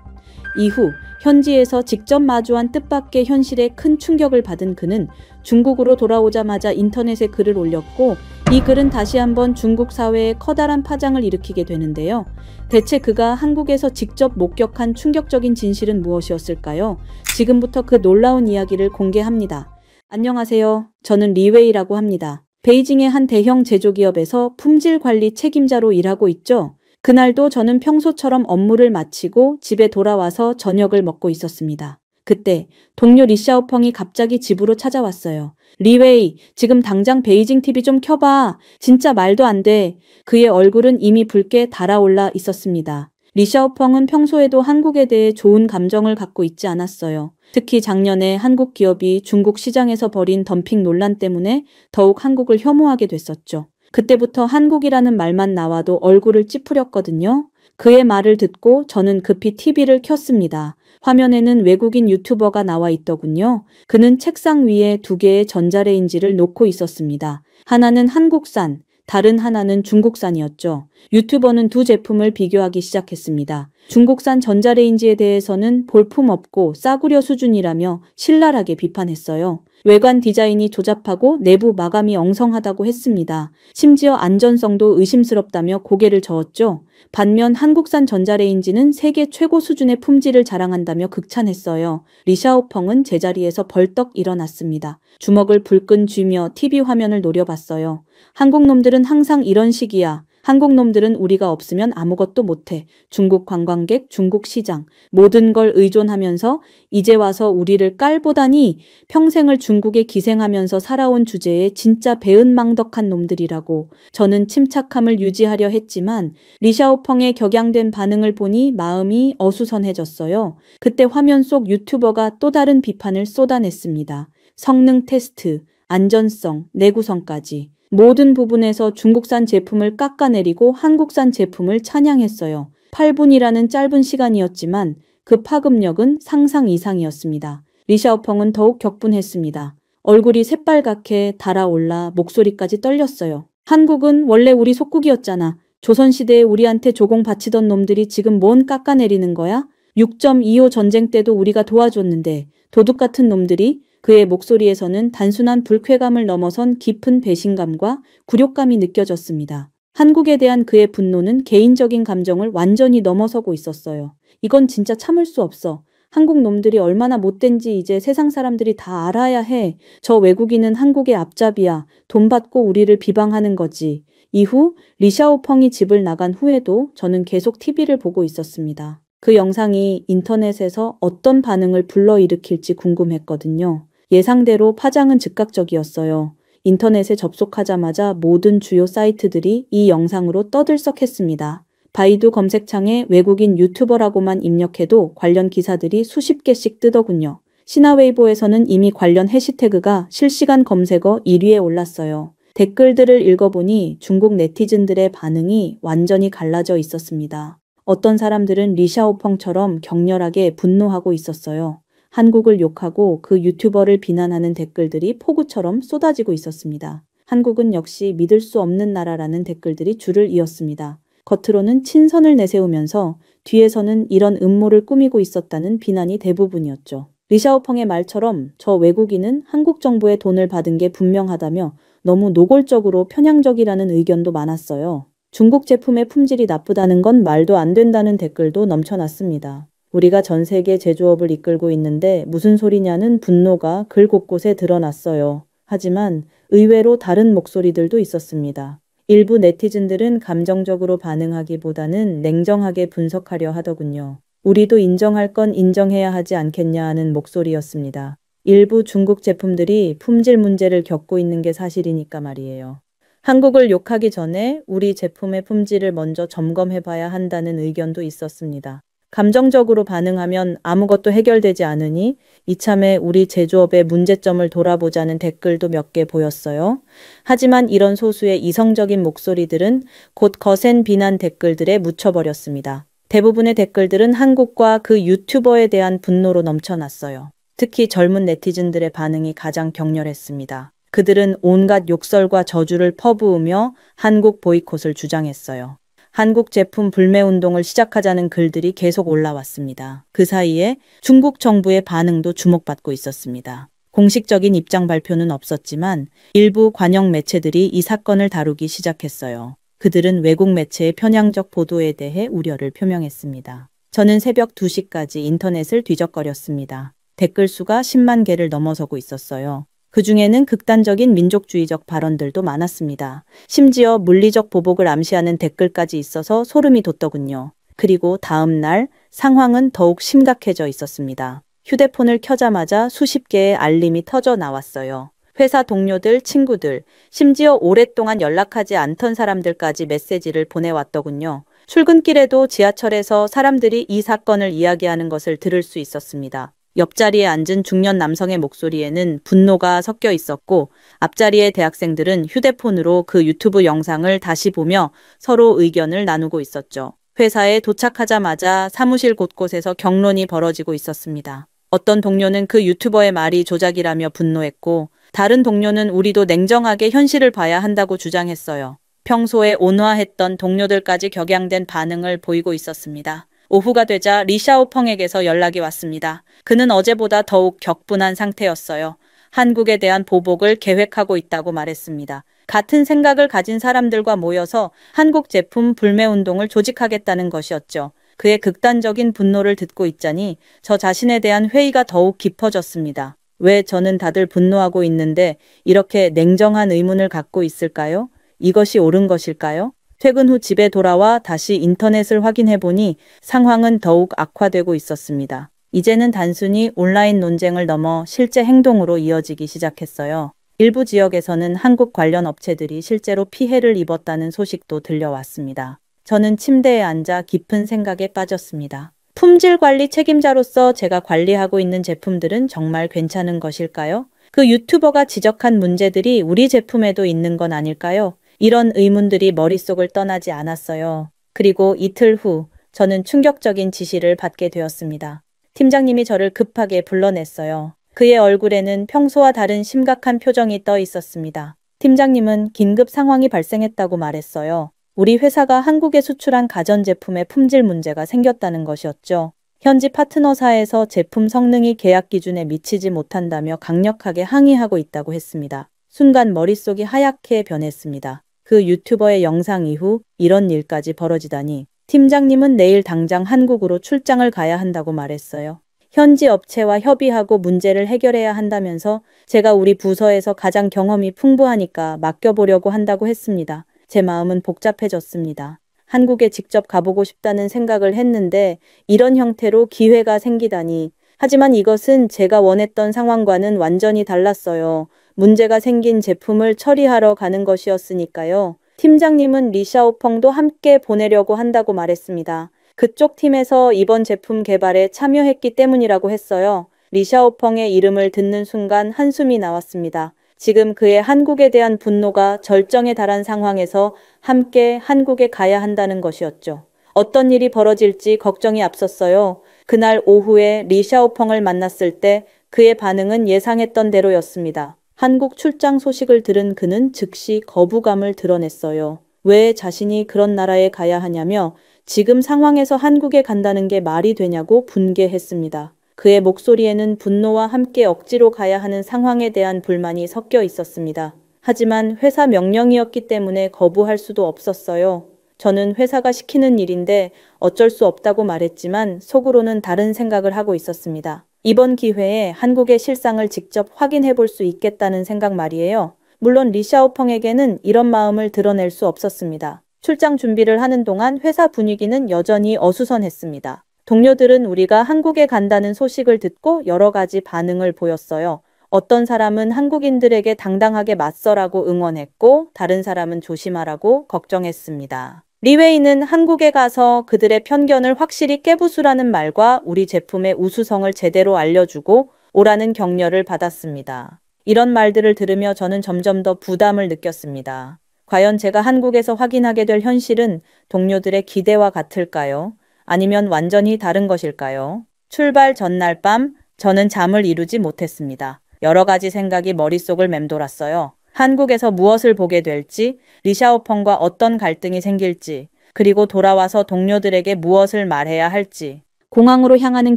이후 현지에서 직접 마주한 뜻밖의 현실에 큰 충격을 받은 그는 중국으로 돌아오자마자 인터넷에 글을 올렸고 이 글은 다시 한번 중국 사회에 커다란 파장을 일으키게 되는데요. 대체 그가 한국에서 직접 목격한 충격적인 진실은 무엇이었을까요? 지금부터 그 놀라운 이야기를 공개합니다. 안녕하세요. 저는 리웨이라고 합니다. 베이징의 한 대형 제조기업에서 품질 관리 책임자로 일하고 있죠. 그날도 저는 평소처럼 업무를 마치고 집에 돌아와서 저녁을 먹고 있었습니다. 그때 동료 리샤오펑이 갑자기 집으로 찾아왔어요. 리웨이, 지금 당장 베이징 TV 좀 켜봐. 진짜 말도 안 돼. 그의 얼굴은 이미 붉게 달아올라 있었습니다. 리샤오펑은 평소에도 한국에 대해 좋은 감정을 갖고 있지 않았어요. 특히 작년에 한국 기업이 중국 시장에서 벌인 덤핑 논란 때문에 더욱 한국을 혐오하게 됐었죠. 그때부터 한국이라는 말만 나와도 얼굴을 찌푸렸거든요. 그의 말을 듣고 저는 급히 TV를 켰습니다. 화면에는 외국인 유튜버가 나와 있더군요. 그는 책상 위에 2개의 전자레인지를 놓고 있었습니다. 하나는 한국산, 다른 하나는 중국산이었죠. 유튜버는 두 제품을 비교하기 시작했습니다. 중국산 전자레인지에 대해서는 볼품없고 싸구려 수준이라며 신랄하게 비판했어요. 외관 디자인이 조잡하고 내부 마감이 엉성하다고 했습니다. 심지어 안전성도 의심스럽다며 고개를 저었죠. 반면 한국산 전자레인지는 세계 최고 수준의 품질을 자랑한다며 극찬했어요. 리샤오펑은 제자리에서 벌떡 일어났습니다. 주먹을 불끈 쥐며 TV 화면을 노려봤어요. 한국 놈들은 항상 이런 식이야. 한국 놈들은 우리가 없으면 아무것도 못해. 중국 관광객, 중국 시장, 모든 걸 의존하면서 이제 와서 우리를 깔보다니 평생을 중국에 기생하면서 살아온 주제에 진짜 배은망덕한 놈들이라고. 저는 침착함을 유지하려 했지만 리샤오펑의 격양된 반응을 보니 마음이 어수선해졌어요. 그때 화면 속 유튜버가 또 다른 비판을 쏟아냈습니다. 성능 테스트, 안전성, 내구성까지. 모든 부분에서 중국산 제품을 깎아내리고 한국산 제품을 찬양했어요. 8분이라는 짧은 시간이었지만 그 파급력은 상상 이상이었습니다. 리샤오펑은 더욱 격분했습니다. 얼굴이 새빨갛게 달아올라 목소리까지 떨렸어요. 한국은 원래 우리 속국이었잖아. 조선시대에 우리한테 조공 바치던 놈들이 지금 뭔 깎아내리는 거야? 6.25 전쟁 때도 우리가 도와줬는데 도둑 같은 놈들이. 그의 목소리에서는 단순한 불쾌감을 넘어선 깊은 배신감과 굴욕감이 느껴졌습니다. 한국에 대한 그의 분노는 개인적인 감정을 완전히 넘어서고 있었어요. 이건 진짜 참을 수 없어. 한국 놈들이 얼마나 못된지 이제 세상 사람들이 다 알아야 해. 저 외국인은 한국의 앞잡이야. 돈 받고 우리를 비방하는 거지. 이후 리샤오펑이 집을 나간 후에도 저는 계속 TV를 보고 있었습니다. 그 영상이 인터넷에서 어떤 반응을 불러일으킬지 궁금했거든요. 예상대로 파장은 즉각적이었어요. 인터넷에 접속하자마자 모든 주요 사이트들이 이 영상으로 떠들썩했습니다. 바이두 검색창에 외국인 유튜버라고만 입력해도 관련 기사들이 수십 개씩 뜨더군요. 시나웨이보에서는 이미 관련 해시태그가 실시간 검색어 1위에 올랐어요. 댓글들을 읽어보니 중국 네티즌들의 반응이 완전히 갈라져 있었습니다. 어떤 사람들은 리샤오펑처럼 격렬하게 분노하고 있었어요. 한국을 욕하고 그 유튜버를 비난하는 댓글들이 폭우처럼 쏟아지고 있었습니다. 한국은 역시 믿을 수 없는 나라라는 댓글들이 줄을 이었습니다. 겉으로는 친선을 내세우면서 뒤에서는 이런 음모를 꾸미고 있었다는 비난이 대부분이었죠. 리샤오펑의 말처럼 저 외국인은 한국 정부의 돈을 받은 게 분명하다며 너무 노골적으로 편향적이라는 의견도 많았어요. 중국 제품의 품질이 나쁘다는 건 말도 안 된다는 댓글도 넘쳐났습니다. 우리가 전 세계 제조업을 이끌고 있는데 무슨 소리냐는 분노가 글 곳곳에 드러났어요. 하지만 의외로 다른 목소리들도 있었습니다. 일부 네티즌들은 감정적으로 반응하기보다는 냉정하게 분석하려 하더군요. 우리도 인정할 건 인정해야 하지 않겠냐 하는 목소리였습니다. 일부 중국 제품들이 품질 문제를 겪고 있는 게 사실이니까 말이에요. 한국을 욕하기 전에 우리 제품의 품질을 먼저 점검해봐야 한다는 의견도 있었습니다. 감정적으로 반응하면 아무것도 해결되지 않으니 이참에 우리 제조업의 문제점을 돌아보자는 댓글도 몇 개 보였어요. 하지만 이런 소수의 이성적인 목소리들은 곧 거센 비난 댓글들에 묻혀버렸습니다. 대부분의 댓글들은 한국과 그 유튜버에 대한 분노로 넘쳐났어요. 특히 젊은 네티즌들의 반응이 가장 격렬했습니다. 그들은 온갖 욕설과 저주를 퍼부으며 한국 보이콧을 주장했어요. 한국 제품 불매 운동을 시작하자는 글들이 계속 올라왔습니다. 그 사이에 중국 정부의 반응도 주목받고 있었습니다. 공식적인 입장 발표는 없었지만 일부 관영 매체들이 이 사건을 다루기 시작했어요. 그들은 외국 매체의 편향적 보도에 대해 우려를 표명했습니다. 저는 새벽 2시까지 인터넷을 뒤적거렸습니다. 댓글 수가 10만 개를 넘어서고 있었어요. 그 중에는 극단적인 민족주의적 발언들도 많았습니다. 심지어 물리적 보복을 암시하는 댓글까지 있어서 소름이 돋더군요. 그리고 다음 날 상황은 더욱 심각해져 있었습니다. 휴대폰을 켜자마자 수십 개의 알림이 터져 나왔어요. 회사 동료들, 친구들, 심지어 오랫동안 연락하지 않던 사람들까지 메시지를 보내왔더군요. 출근길에도 지하철에서 사람들이 이 사건을 이야기하는 것을 들을 수 있었습니다. 옆자리에 앉은 중년 남성의 목소리에는 분노가 섞여 있었고 앞자리의 대학생들은 휴대폰으로 그 유튜브 영상을 다시 보며 서로 의견을 나누고 있었죠. 회사에 도착하자마자 사무실 곳곳에서 격론이 벌어지고 있었습니다. 어떤 동료는 그 유튜버의 말이 조작이라며 분노했고 다른 동료는 우리도 냉정하게 현실을 봐야 한다고 주장했어요. 평소에 온화했던 동료들까지 격양된 반응을 보이고 있었습니다. 오후가 되자 리샤오펑에게서 연락이 왔습니다. 그는 어제보다 더욱 격분한 상태였어요. 한국에 대한 보복을 계획하고 있다고 말했습니다. 같은 생각을 가진 사람들과 모여서 한국 제품 불매 운동을 조직하겠다는 것이었죠. 그의 극단적인 분노를 듣고 있자니 저 자신에 대한 회의가 더욱 깊어졌습니다. 왜 저는 다들 분노하고 있는데 이렇게 냉정한 의문을 갖고 있을까요? 이것이 옳은 것일까요? 퇴근 후 집에 돌아와 다시 인터넷을 확인해보니 상황은 더욱 악화되고 있었습니다. 이제는 단순히 온라인 논쟁을 넘어 실제 행동으로 이어지기 시작했어요. 일부 지역에서는 한국 관련 업체들이 실제로 피해를 입었다는 소식도 들려왔습니다. 저는 침대에 앉아 깊은 생각에 빠졌습니다. 품질 관리 책임자로서 제가 관리하고 있는 제품들은 정말 괜찮은 것일까요? 그 유튜버가 지적한 문제들이 우리 제품에도 있는 건 아닐까요? 이런 의문들이 머릿속을 떠나지 않았어요. 그리고 이틀 후 저는 충격적인 지시를 받게 되었습니다. 팀장님이 저를 급하게 불러냈어요. 그의 얼굴에는 평소와 다른 심각한 표정이 떠 있었습니다. 팀장님은 긴급 상황이 발생했다고 말했어요. 우리 회사가 한국에 수출한 가전제품에 품질 문제가 생겼다는 것이었죠. 현지 파트너사에서 제품 성능이 계약 기준에 미치지 못한다며 강력하게 항의하고 있다고 했습니다. 순간 머릿속이 하얗게 변했습니다. 그 유튜버의 영상 이후 이런 일까지 벌어지다니. 팀장님은 내일 당장 한국으로 출장을 가야 한다고 말했어요. 현지 업체와 협의하고 문제를 해결해야 한다면서 제가 우리 부서에서 가장 경험이 풍부하니까 맡겨보려고 한다고 했습니다. 제 마음은 복잡해졌습니다. 한국에 직접 가보고 싶다는 생각을 했는데 이런 형태로 기회가 생기다니. 하지만 이것은 제가 원했던 상황과는 완전히 달랐어요. 문제가 생긴 제품을 처리하러 가는 것이었으니까요. 팀장님은 리샤오펑도 함께 보내려고 한다고 말했습니다. 그쪽 팀에서 이번 제품 개발에 참여했기 때문이라고 했어요. 리샤오펑의 이름을 듣는 순간 한숨이 나왔습니다. 지금 그의 한국에 대한 분노가 절정에 달한 상황에서 함께 한국에 가야 한다는 것이었죠. 어떤 일이 벌어질지 걱정이 앞섰어요. 그날 오후에 리샤오펑을 만났을 때 그의 반응은 예상했던 대로였습니다. 한국 출장 소식을 들은 그는 즉시 거부감을 드러냈어요. 왜 자신이 그런 나라에 가야 하냐며 지금 상황에서 한국에 간다는 게 말이 되냐고 분개했습니다. 그의 목소리에는 분노와 함께 억지로 가야 하는 상황에 대한 불만이 섞여 있었습니다. 하지만 회사 명령이었기 때문에 거부할 수도 없었어요. 저는 회사가 시키는 일인데 어쩔 수 없다고 말했지만 속으로는 다른 생각을 하고 있었습니다. 이번 기회에 한국의 실상을 직접 확인해 볼 수 있겠다는 생각 말이에요. 물론 리샤오펑에게는 이런 마음을 드러낼 수 없었습니다. 출장 준비를 하는 동안 회사 분위기는 여전히 어수선했습니다. 동료들은 우리가 한국에 간다는 소식을 듣고 여러 가지 반응을 보였어요. 어떤 사람은 한국인들에게 당당하게 맞서라고 응원했고 다른 사람은 조심하라고 걱정했습니다. 리웨이는 한국에 가서 그들의 편견을 확실히 깨부수라는 말과 우리 제품의 우수성을 제대로 알려주고 오라는 격려를 받았습니다. 이런 말들을 들으며 저는 점점 더 부담을 느꼈습니다. 과연 제가 한국에서 확인하게 될 현실은 동료들의 기대와 같을까요? 아니면 완전히 다른 것일까요? 출발 전날 밤 저는 잠을 이루지 못했습니다. 여러 가지 생각이 머릿속을 맴돌았어요. 한국에서 무엇을 보게 될지, 리샤오펑과 어떤 갈등이 생길지, 그리고 돌아와서 동료들에게 무엇을 말해야 할지. 공항으로 향하는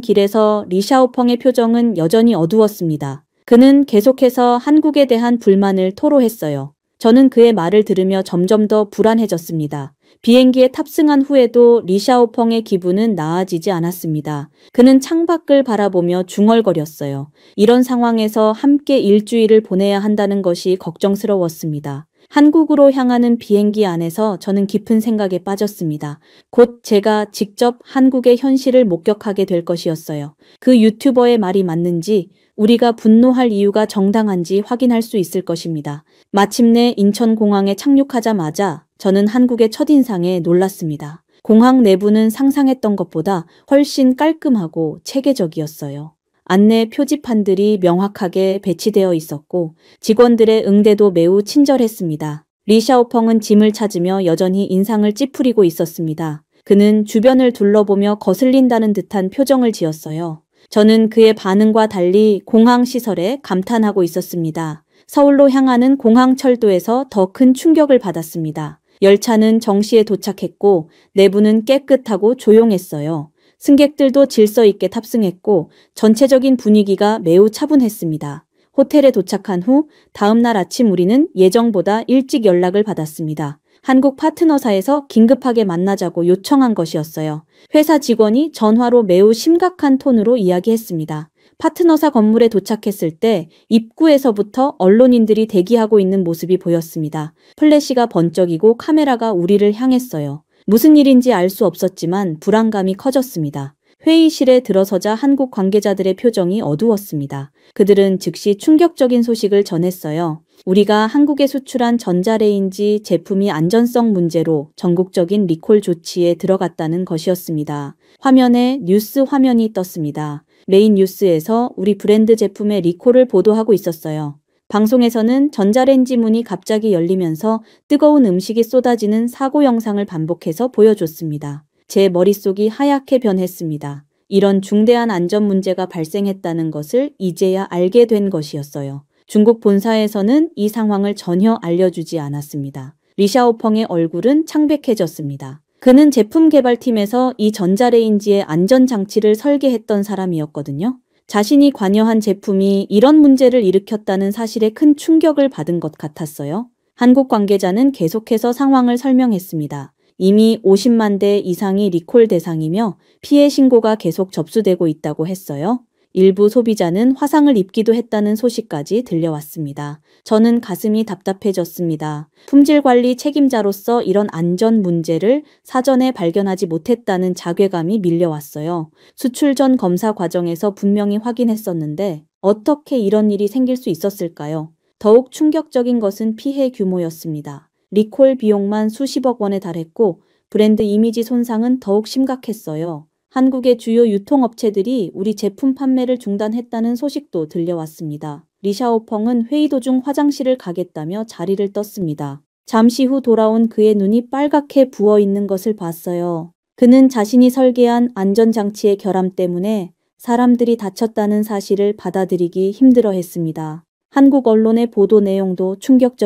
길에서 리샤오펑의 표정은 여전히 어두웠습니다. 그는 계속해서 한국에 대한 불만을 토로했어요. 저는 그의 말을 들으며 점점 더 불안해졌습니다. 비행기에 탑승한 후에도 리샤오펑의 기분은 나아지지 않았습니다. 그는 창밖을 바라보며 중얼거렸어요. 이런 상황에서 함께 일주일을 보내야 한다는 것이 걱정스러웠습니다. 한국으로 향하는 비행기 안에서 저는 깊은 생각에 빠졌습니다. 곧 제가 직접 한국의 현실을 목격하게 될 것이었어요. 그 유튜버의 말이 맞는지, 우리가 분노할 이유가 정당한지 확인할 수 있을 것입니다. 마침내 인천공항에 착륙하자마자 저는 한국의 첫인상에 놀랐습니다. 공항 내부는 상상했던 것보다 훨씬 깔끔하고 체계적이었어요. 안내 표지판들이 명확하게 배치되어 있었고 직원들의 응대도 매우 친절했습니다. 리샤오펑은 짐을 찾으며 여전히 인상을 찌푸리고 있었습니다. 그는 주변을 둘러보며 거슬린다는 듯한 표정을 지었어요. 저는 그의 반응과 달리 공항 시설에 감탄하고 있었습니다. 서울로 향하는 공항철도에서 더 큰 충격을 받았습니다. 열차는 정시에 도착했고 내부는 깨끗하고 조용했어요. 승객들도 질서 있게 탑승했고 전체적인 분위기가 매우 차분했습니다. 호텔에 도착한 후 다음 날 아침 우리는 예정보다 일찍 연락을 받았습니다. 한국 파트너사에서 긴급하게 만나자고 요청한 것이었어요. 회사 직원이 전화로 매우 심각한 톤으로 이야기했습니다. 파트너사 건물에 도착했을 때 입구에서부터 언론인들이 대기하고 있는 모습이 보였습니다. 플래시가 번쩍이고 카메라가 우리를 향했어요. 무슨 일인지 알 수 없었지만 불안감이 커졌습니다. 회의실에 들어서자 한국 관계자들의 표정이 어두웠습니다. 그들은 즉시 충격적인 소식을 전했어요. 우리가 한국에 수출한 전자레인지 제품이 안전성 문제로 전국적인 리콜 조치에 들어갔다는 것이었습니다. 화면에 뉴스 화면이 떴습니다. 메인 뉴스에서 우리 브랜드 제품의 리콜을 보도하고 있었어요. 방송에서는 전자레인지 문이 갑자기 열리면서 뜨거운 음식이 쏟아지는 사고 영상을 반복해서 보여줬습니다. 제 머릿속이 하얗게 변했습니다. 이런 중대한 안전 문제가 발생했다는 것을 이제야 알게 된 것이었어요. 중국 본사에서는 이 상황을 전혀 알려주지 않았습니다. 리샤오펑의 얼굴은 창백해졌습니다. 그는 제품 개발팀에서 이 전자레인지의 안전장치를 설계했던 사람이었거든요. 자신이 관여한 제품이 이런 문제를 일으켰다는 사실에 큰 충격을 받은 것 같았어요. 한국 관계자는 계속해서 상황을 설명했습니다. 이미 50만 대 이상이 리콜 대상이며 피해 신고가 계속 접수되고 있다고 했어요. 일부 소비자는 화상을 입기도 했다는 소식까지 들려왔습니다. 저는 가슴이 답답해졌습니다. 품질관리 책임자로서 이런 안전 문제를 사전에 발견하지 못했다는 자괴감이 밀려왔어요. 수출 전 검사 과정에서 분명히 확인했었는데 어떻게 이런 일이 생길 수 있었을까요? 더욱 충격적인 것은 피해 규모였습니다. 리콜 비용만 수십억 원에 달했고 브랜드 이미지 손상은 더욱 심각했어요. 한국의 주요 유통업체들이 우리 제품 판매를 중단했다는 소식도 들려왔습니다. 리샤오펑은 회의 도중 화장실을 가겠다며 자리를 떴습니다. 잠시 후 돌아온 그의 눈이 빨갛게 부어있는 것을 봤어요. 그는 자신이 설계한 안전장치의 결함 때문에 사람들이 다쳤다는 사실을 받아들이기 힘들어했습니다. 한국 언론의 보도 내용도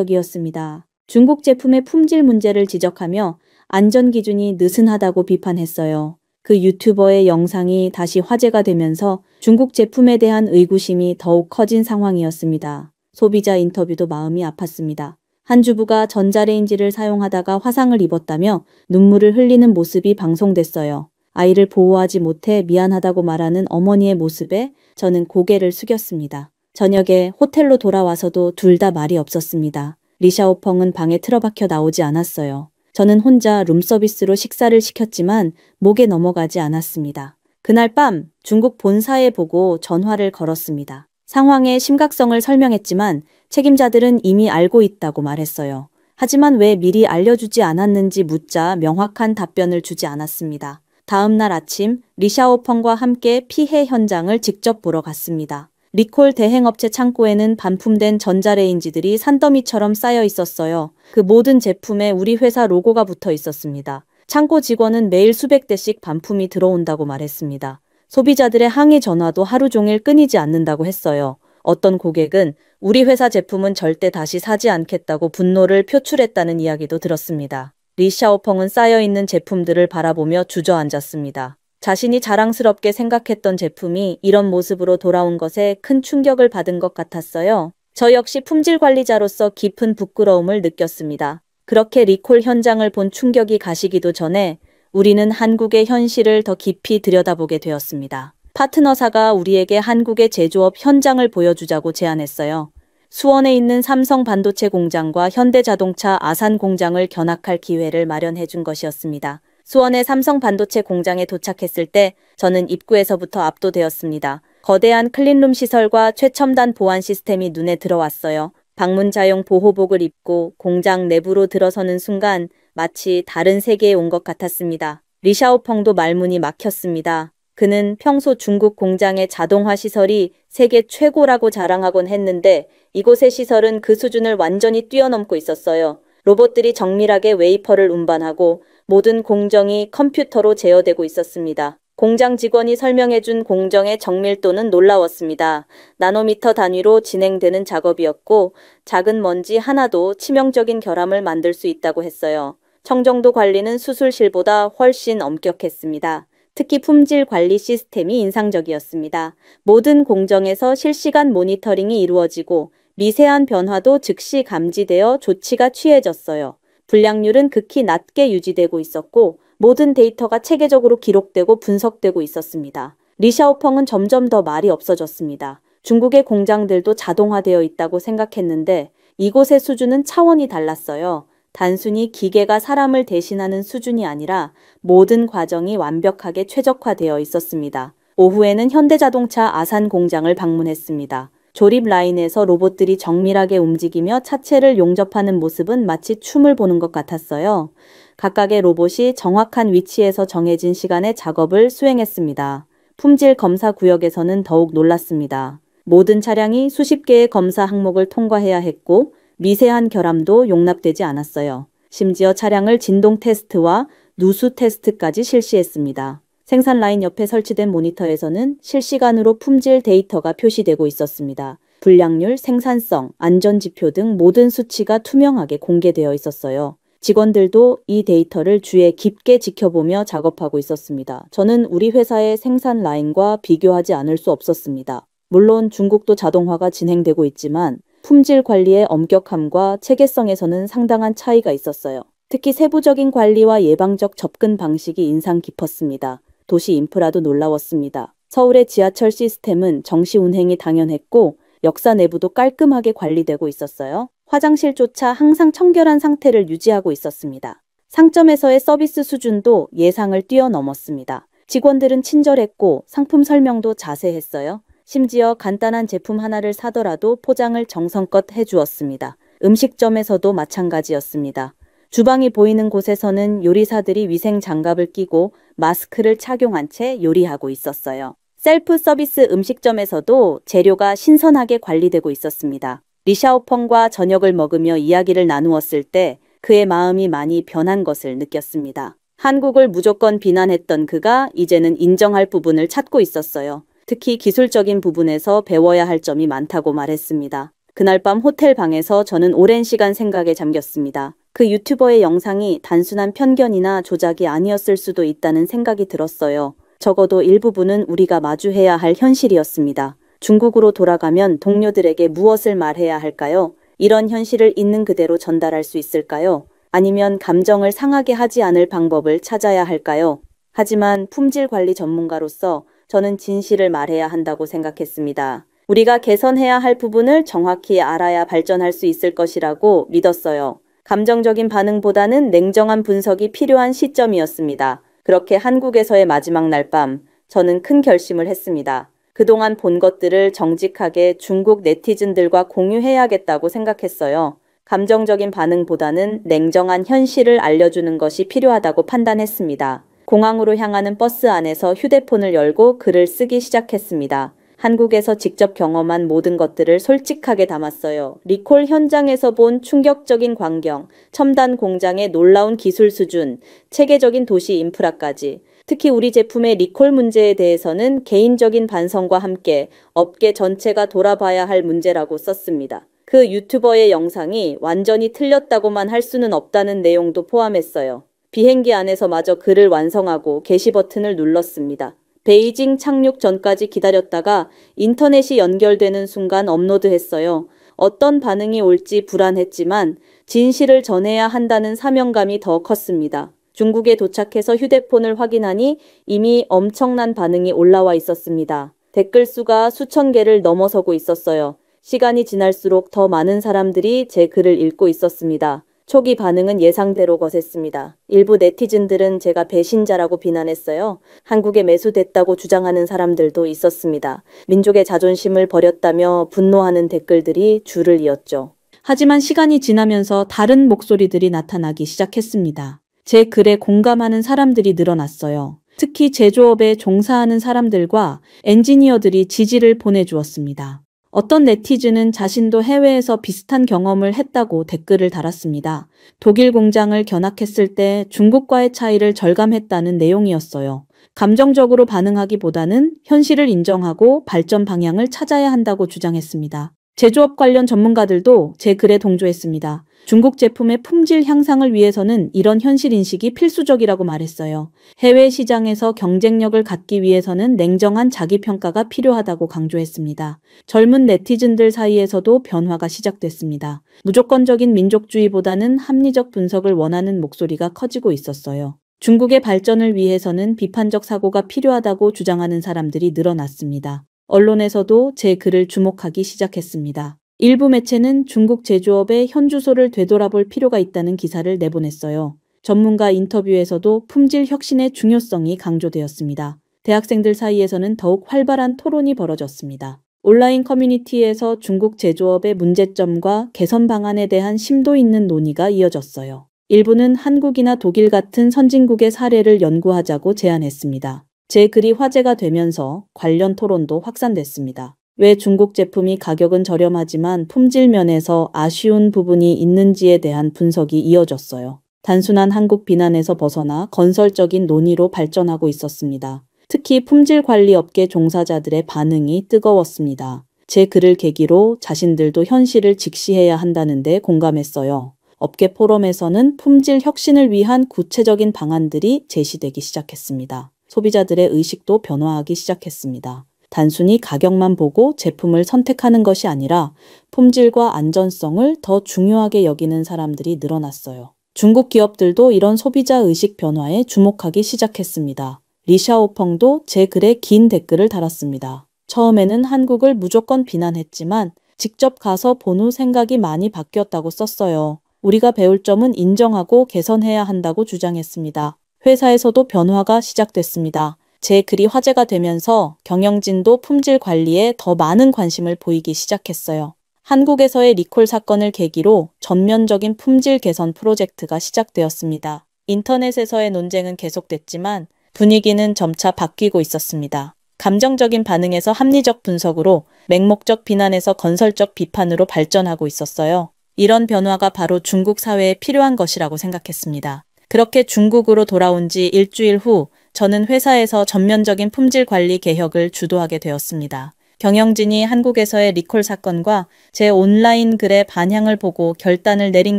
충격적이었습니다. 중국 제품의 품질 문제를 지적하며 안전 기준이 느슨하다고 비판했어요. 그 유튜버의 영상이 다시 화제가 되면서 중국 제품에 대한 의구심이 더욱 커진 상황이었습니다. 소비자 인터뷰도 마음이 아팠습니다. 한 주부가 전자레인지를 사용하다가 화상을 입었다며 눈물을 흘리는 모습이 방송됐어요. 아이를 보호하지 못해 미안하다고 말하는 어머니의 모습에 저는 고개를 숙였습니다. 저녁에 호텔로 돌아와서도 둘 다 말이 없었습니다. 리샤오펑은 방에 틀어박혀 나오지 않았어요. 저는 혼자 룸서비스로 식사를 시켰지만 목에 넘어가지 않았습니다. 그날 밤 중국 본사에 보고 전화를 걸었습니다. 상황의 심각성을 설명했지만 책임자들은 이미 알고 있다고 말했어요. 하지만 왜 미리 알려주지 않았는지 묻자 명확한 답변을 주지 않았습니다. 다음 날 아침 리샤오펑과 함께 피해 현장을 직접 보러 갔습니다. 리콜 대행업체 창고에는 반품된 전자레인지들이 산더미처럼 쌓여 있었어요. 그 모든 제품에 우리 회사 로고가 붙어 있었습니다. 창고 직원은 매일 수백 대씩 반품이 들어온다고 말했습니다. 소비자들의 항의 전화도 하루 종일 끊이지 않는다고 했어요. 어떤 고객은 우리 회사 제품은 절대 다시 사지 않겠다고 분노를 표출했다는 이야기도 들었습니다. 리 샤오펑은 쌓여있는 제품들을 바라보며 주저앉았습니다. 자신이 자랑스럽게 생각했던 제품이 이런 모습으로 돌아온 것에 큰 충격을 받은 것 같았어요. 저 역시 품질 관리자로서 깊은 부끄러움을 느꼈습니다. 그렇게 리콜 현장을 본 충격이 가시기도 전에 우리는 한국의 현실을 더 깊이 들여다보게 되었습니다. 파트너사가 우리에게 한국의 제조업 현장을 보여주자고 제안했어요. 수원에 있는 삼성 반도체 공장과 현대자동차 아산 공장을 견학할 기회를 마련해 준 것이었습니다. 수원의 삼성 반도체 공장에 도착했을 때 저는 입구에서부터 압도되었습니다. 거대한 클린룸 시설과 최첨단 보안 시스템이 눈에 들어왔어요. 방문자용 보호복을 입고 공장 내부로 들어서는 순간 마치 다른 세계에 온 것 같았습니다. 리샤오펑도 말문이 막혔습니다. 그는 평소 중국 공장의 자동화 시설이 세계 최고라고 자랑하곤 했는데 이곳의 시설은 그 수준을 완전히 뛰어넘고 있었어요. 로봇들이 정밀하게 웨이퍼를 운반하고 모든 공정이 컴퓨터로 제어되고 있었습니다. 공장 직원이 설명해준 공정의 정밀도는 놀라웠습니다. 나노미터 단위로 진행되는 작업이었고 작은 먼지 하나도 치명적인 결함을 만들 수 있다고 했어요. 청정도 관리는 수술실보다 훨씬 엄격했습니다. 특히 품질 관리 시스템이 인상적이었습니다. 모든 공정에서 실시간 모니터링이 이루어지고 미세한 변화도 즉시 감지되어 조치가 취해졌어요. 불량률은 극히 낮게 유지되고 있었고 모든 데이터가 체계적으로 기록되고 분석되고 있었습니다. 리샤오펑은 점점 더 말이 없어졌습니다. 중국의 공장들도 자동화되어 있다고 생각했는데 이곳의 수준은 차원이 달랐어요. 단순히 기계가 사람을 대신하는 수준이 아니라 모든 과정이 완벽하게 최적화되어 있었습니다. 오후에는 현대자동차 아산 공장을 방문했습니다. 조립 라인에서 로봇들이 정밀하게 움직이며 차체를 용접하는 모습은 마치 춤을 보는 것 같았어요. 각각의 로봇이 정확한 위치에서 정해진 시간에 작업을 수행했습니다. 품질 검사 구역에서는 더욱 놀랐습니다. 모든 차량이 수십 개의 검사 항목을 통과해야 했고 미세한 결함도 용납되지 않았어요. 심지어 차량을 진동 테스트와 누수 테스트까지 실시했습니다. 생산 라인 옆에 설치된 모니터에서는 실시간으로 품질 데이터가 표시되고 있었습니다. 불량률, 생산성, 안전지표 등 모든 수치가 투명하게 공개되어 있었어요. 직원들도 이 데이터를 주의 깊게 지켜보며 작업하고 있었습니다. 저는 우리 회사의 생산 라인과 비교하지 않을 수 없었습니다. 물론 중국도 자동화가 진행되고 있지만 품질 관리의 엄격함과 체계성에서는 상당한 차이가 있었어요. 특히 세부적인 관리와 예방적 접근 방식이 인상 깊었습니다. 도시 인프라도 놀라웠습니다. 서울의 지하철 시스템은 정시 운행이 당연했고 역사 내부도 깔끔하게 관리되고 있었어요. 화장실조차 항상 청결한 상태를 유지하고 있었습니다. 상점에서의 서비스 수준도 예상을 뛰어넘었습니다. 직원들은 친절했고 상품 설명도 자세했어요. 심지어 간단한 제품 하나를 사더라도 포장을 정성껏 해주었습니다. 음식점에서도 마찬가지였습니다. 주방이 보이는 곳에서는 요리사들이 위생 장갑을 끼고 마스크를 착용한 채 요리하고 있었어요. 셀프 서비스 음식점에서도 재료가 신선하게 관리되고 있었습니다. 리샤오펑과 저녁을 먹으며 이야기를 나누었을 때 그의 마음이 많이 변한 것을 느꼈습니다. 한국을 무조건 비난했던 그가 이제는 인정할 부분을 찾고 있었어요. 특히 기술적인 부분에서 배워야 할 점이 많다고 말했습니다. 그날 밤 호텔 방에서 저는 오랜 시간 생각에 잠겼습니다. 그 유튜버의 영상이 단순한 편견이나 조작이 아니었을 수도 있다는 생각이 들었어요. 적어도 일부분은 우리가 마주해야 할 현실이었습니다. 중국으로 돌아가면 동료들에게 무엇을 말해야 할까요? 이런 현실을 있는 그대로 전달할 수 있을까요? 아니면 감정을 상하게 하지 않을 방법을 찾아야 할까요? 하지만 품질 관리 전문가로서 저는 진실을 말해야 한다고 생각했습니다. 우리가 개선해야 할 부분을 정확히 알아야 발전할 수 있을 것이라고 믿었어요. 감정적인 반응보다는 냉정한 분석이 필요한 시점이었습니다. 그렇게 한국에서의 마지막 날 밤, 저는 큰 결심을 했습니다. 그동안 본 것들을 정직하게 중국 네티즌들과 공유해야겠다고 생각했어요. 감정적인 반응보다는 냉정한 현실을 알려주는 것이 필요하다고 판단했습니다. 공항으로 향하는 버스 안에서 휴대폰을 열고 글을 쓰기 시작했습니다. 한국에서 직접 경험한 모든 것들을 솔직하게 담았어요. 리콜 현장에서 본 충격적인 광경, 첨단 공장의 놀라운 기술 수준, 체계적인 도시 인프라까지 특히 우리 제품의 리콜 문제에 대해서는 개인적인 반성과 함께 업계 전체가 돌아봐야 할 문제라고 썼습니다. 그 유튜버의 영상이 완전히 틀렸다고만 할 수는 없다는 내용도 포함했어요. 비행기 안에서마저 글을 완성하고 게시 버튼을 눌렀습니다. 베이징 착륙 전까지 기다렸다가 인터넷이 연결되는 순간 업로드했어요. 어떤 반응이 올지 불안했지만 진실을 전해야 한다는 사명감이 더 컸습니다. 중국에 도착해서 휴대폰을 확인하니 이미 엄청난 반응이 올라와 있었습니다. 댓글 수가 수천 개를 넘어서고 있었어요. 시간이 지날수록 더 많은 사람들이 제 글을 읽고 있었습니다. 초기 반응은 예상대로 거셌습니다. 일부 네티즌들은 제가 배신자라고 비난했어요. 한국에 매수됐다고 주장하는 사람들도 있었습니다. 민족의 자존심을 버렸다며 분노하는 댓글들이 줄을 이었죠. 하지만 시간이 지나면서 다른 목소리들이 나타나기 시작했습니다. 제 글에 공감하는 사람들이 늘어났어요. 특히 제조업에 종사하는 사람들과 엔지니어들이 지지를 보내주었습니다. 어떤 네티즌은 자신도 해외에서 비슷한 경험을 했다고 댓글을 달았습니다. 독일 공장을 견학했을 때 중국과의 차이를 절감했다는 내용이었어요. 감정적으로 반응하기보다는 현실을 인정하고 발전 방향을 찾아야 한다고 주장했습니다. 제조업 관련 전문가들도 제 글에 동조했습니다. 중국 제품의 품질 향상을 위해서는 이런 현실 인식이 필수적이라고 말했어요. 해외 시장에서 경쟁력을 갖기 위해서는 냉정한 자기평가가 필요하다고 강조했습니다. 젊은 네티즌들 사이에서도 변화가 시작됐습니다. 무조건적인 민족주의보다는 합리적 분석을 원하는 목소리가 커지고 있었어요. 중국의 발전을 위해서는 비판적 사고가 필요하다고 주장하는 사람들이 늘어났습니다. 언론에서도 제 글을 주목하기 시작했습니다. 일부 매체는 중국 제조업의 현주소를 되돌아볼 필요가 있다는 기사를 내보냈어요. 전문가 인터뷰에서도 품질 혁신의 중요성이 강조되었습니다. 대학생들 사이에서는 더욱 활발한 토론이 벌어졌습니다. 온라인 커뮤니티에서 중국 제조업의 문제점과 개선 방안에 대한 심도 있는 논의가 이어졌어요. 일부는 한국이나 독일 같은 선진국의 사례를 연구하자고 제안했습니다. 제 글이 화제가 되면서 관련 토론도 확산됐습니다. 왜 중국 제품이 가격은 저렴하지만 품질 면에서 아쉬운 부분이 있는지에 대한 분석이 이어졌어요. 단순한 한국 비난에서 벗어나 건설적인 논의로 발전하고 있었습니다. 특히 품질 관리 업계 종사자들의 반응이 뜨거웠습니다. 제 글을 계기로 자신들도 현실을 직시해야 한다는 데 공감했어요. 업계 포럼에서는 품질 혁신을 위한 구체적인 방안들이 제시되기 시작했습니다. 소비자들의 의식도 변화하기 시작했습니다. 단순히 가격만 보고 제품을 선택하는 것이 아니라 품질과 안전성을 더 중요하게 여기는 사람들이 늘어났어요. 중국 기업들도 이런 소비자 의식 변화에 주목하기 시작했습니다. 리샤오펑도 제 글에 긴 댓글을 달았습니다. 처음에는 한국을 무조건 비난했지만 직접 가서 본 후 생각이 많이 바뀌었다고 썼어요. 우리가 배울 점은 인정하고 개선해야 한다고 주장했습니다. 회사에서도 변화가 시작됐습니다. 제 글이 화제가 되면서 경영진도 품질 관리에 더 많은 관심을 보이기 시작했어요. 한국에서의 리콜 사건을 계기로 전면적인 품질 개선 프로젝트가 시작되었습니다. 인터넷에서의 논쟁은 계속됐지만 분위기는 점차 바뀌고 있었습니다. 감정적인 반응에서 합리적 분석으로 맹목적 비난에서 건설적 비판으로 발전하고 있었어요. 이런 변화가 바로 중국 사회에 필요한 것이라고 생각했습니다. 그렇게 중국으로 돌아온 지 일주일 후 저는 회사에서 전면적인 품질 관리 개혁을 주도하게 되었습니다. 경영진이 한국에서의 리콜 사건과 제 온라인 글의 반향을 보고 결단을 내린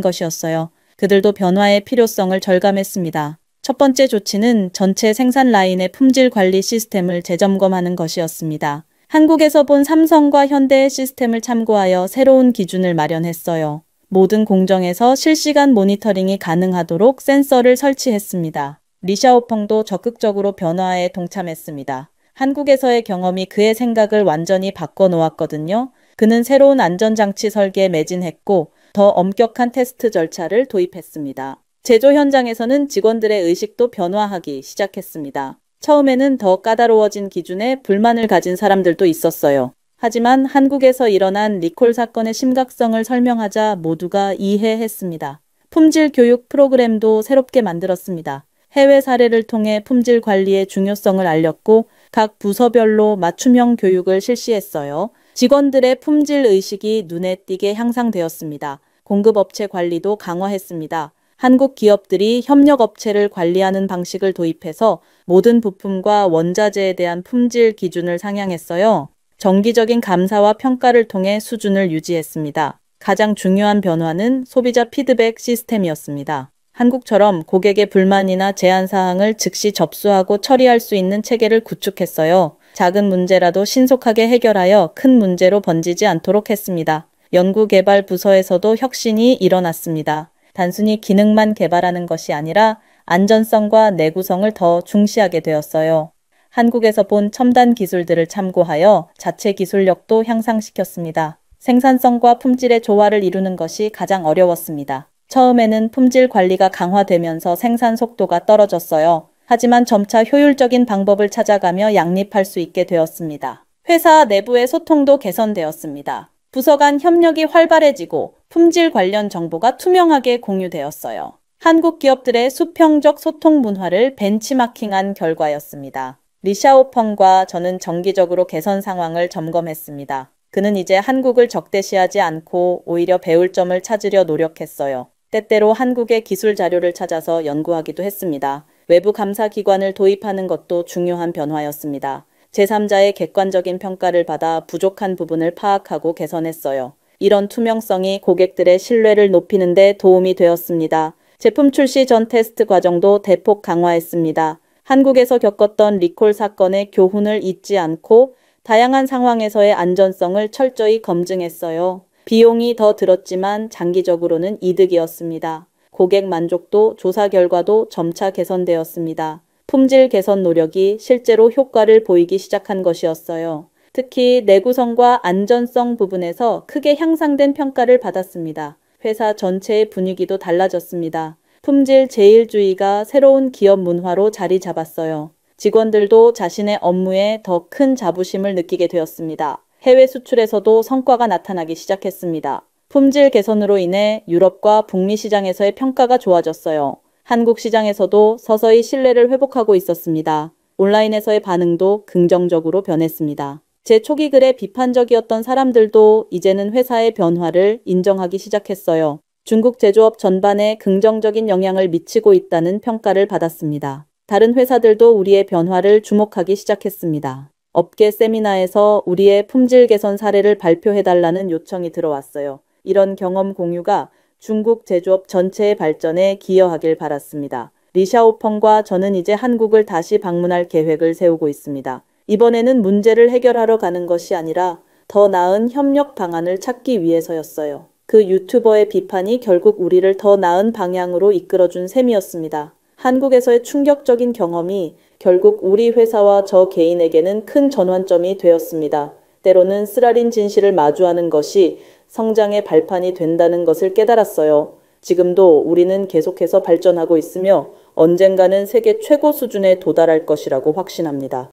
것이었어요. 그들도 변화의 필요성을 절감했습니다. 첫 번째 조치는 전체 생산 라인의 품질 관리 시스템을 재점검하는 것이었습니다. 한국에서 본 삼성과 현대의 시스템을 참고하여 새로운 기준을 마련했어요. 모든 공정에서 실시간 모니터링이 가능하도록 센서를 설치했습니다. 리샤오펑도 적극적으로 변화에 동참했습니다. 한국에서의 경험이 그의 생각을 완전히 바꿔놓았거든요. 그는 새로운 안전장치 설계에 매진했고 더 엄격한 테스트 절차를 도입했습니다. 제조 현장에서는 직원들의 의식도 변화하기 시작했습니다. 처음에는 더 까다로워진 기준에 불만을 가진 사람들도 있었어요. 하지만 한국에서 일어난 리콜 사건의 심각성을 설명하자 모두가 이해했습니다. 품질 교육 프로그램도 새롭게 만들었습니다. 해외 사례를 통해 품질 관리의 중요성을 알렸고 각 부서별로 맞춤형 교육을 실시했어요. 직원들의 품질 의식이 눈에 띄게 향상되었습니다. 공급업체 관리도 강화했습니다. 한국 기업들이 협력업체를 관리하는 방식을 도입해서 모든 부품과 원자재에 대한 품질 기준을 상향했어요. 정기적인 감사와 평가를 통해 수준을 유지했습니다. 가장 중요한 변화는 소비자 피드백 시스템이었습니다. 한국처럼 고객의 불만이나 제한 사항을 즉시 접수하고 처리할 수 있는 체계를 구축했어요. 작은 문제라도 신속하게 해결하여 큰 문제로 번지지 않도록 했습니다. 연구개발 부서에서도 혁신이 일어났습니다. 단순히 기능만 개발하는 것이 아니라 안전성과 내구성을 더 중시하게 되었어요. 한국에서 본 첨단 기술들을 참고하여 자체 기술력도 향상시켰습니다. 생산성과 품질의 조화를 이루는 것이 가장 어려웠습니다. 처음에는 품질 관리가 강화되면서 생산 속도가 떨어졌어요. 하지만 점차 효율적인 방법을 찾아가며 양립할 수 있게 되었습니다. 회사 내부의 소통도 개선되었습니다. 부서 간 협력이 활발해지고 품질 관련 정보가 투명하게 공유되었어요. 한국 기업들의 수평적 소통 문화를 벤치마킹한 결과였습니다. 리샤오펑과 저는 정기적으로 개선 상황을 점검했습니다. 그는 이제 한국을 적대시하지 않고 오히려 배울 점을 찾으려 노력했어요. 때때로 한국의 기술 자료를 찾아서 연구하기도 했습니다. 외부 감사 기관을 도입하는 것도 중요한 변화였습니다. 제3자의 객관적인 평가를 받아 부족한 부분을 파악하고 개선했어요. 이런 투명성이 고객들의 신뢰를 높이는 데 도움이 되었습니다. 제품 출시 전 테스트 과정도 대폭 강화했습니다. 한국에서 겪었던 리콜 사건의 교훈을 잊지 않고 다양한 상황에서의 안전성을 철저히 검증했어요. 비용이 더 들었지만 장기적으로는 이득이었습니다. 고객 만족도 조사 결과도 점차 개선되었습니다. 품질 개선 노력이 실제로 효과를 보이기 시작한 것이었어요. 특히 내구성과 안전성 부분에서 크게 향상된 평가를 받았습니다. 회사 전체의 분위기도 달라졌습니다. 품질 제일주의가 새로운 기업 문화로 자리 잡았어요. 직원들도 자신의 업무에 더 큰 자부심을 느끼게 되었습니다. 해외 수출에서도 성과가 나타나기 시작했습니다. 품질 개선으로 인해 유럽과 북미 시장에서의 평가가 좋아졌어요. 한국 시장에서도 서서히 신뢰를 회복하고 있었습니다. 온라인에서의 반응도 긍정적으로 변했습니다. 제 초기 글에 비판적이었던 사람들도 이제는 회사의 변화를 인정하기 시작했어요. 중국 제조업 전반에 긍정적인 영향을 미치고 있다는 평가를 받았습니다. 다른 회사들도 우리의 변화를 주목하기 시작했습니다. 업계 세미나에서 우리의 품질 개선 사례를 발표해달라는 요청이 들어왔어요. 이런 경험 공유가 중국 제조업 전체의 발전에 기여하길 바랐습니다. 리샤오펑과 저는 이제 한국을 다시 방문할 계획을 세우고 있습니다. 이번에는 문제를 해결하러 가는 것이 아니라 더 나은 협력 방안을 찾기 위해서였어요. 그 유튜버의 비판이 결국 우리를 더 나은 방향으로 이끌어준 셈이었습니다. 한국에서의 충격적인 경험이 결국 우리 회사와 저 개인에게는 큰 전환점이 되었습니다. 때로는 쓰라린 진실을 마주하는 것이 성장의 발판이 된다는 것을 깨달았어요. 지금도 우리는 계속해서 발전하고 있으며 언젠가는 세계 최고 수준에 도달할 것이라고 확신합니다.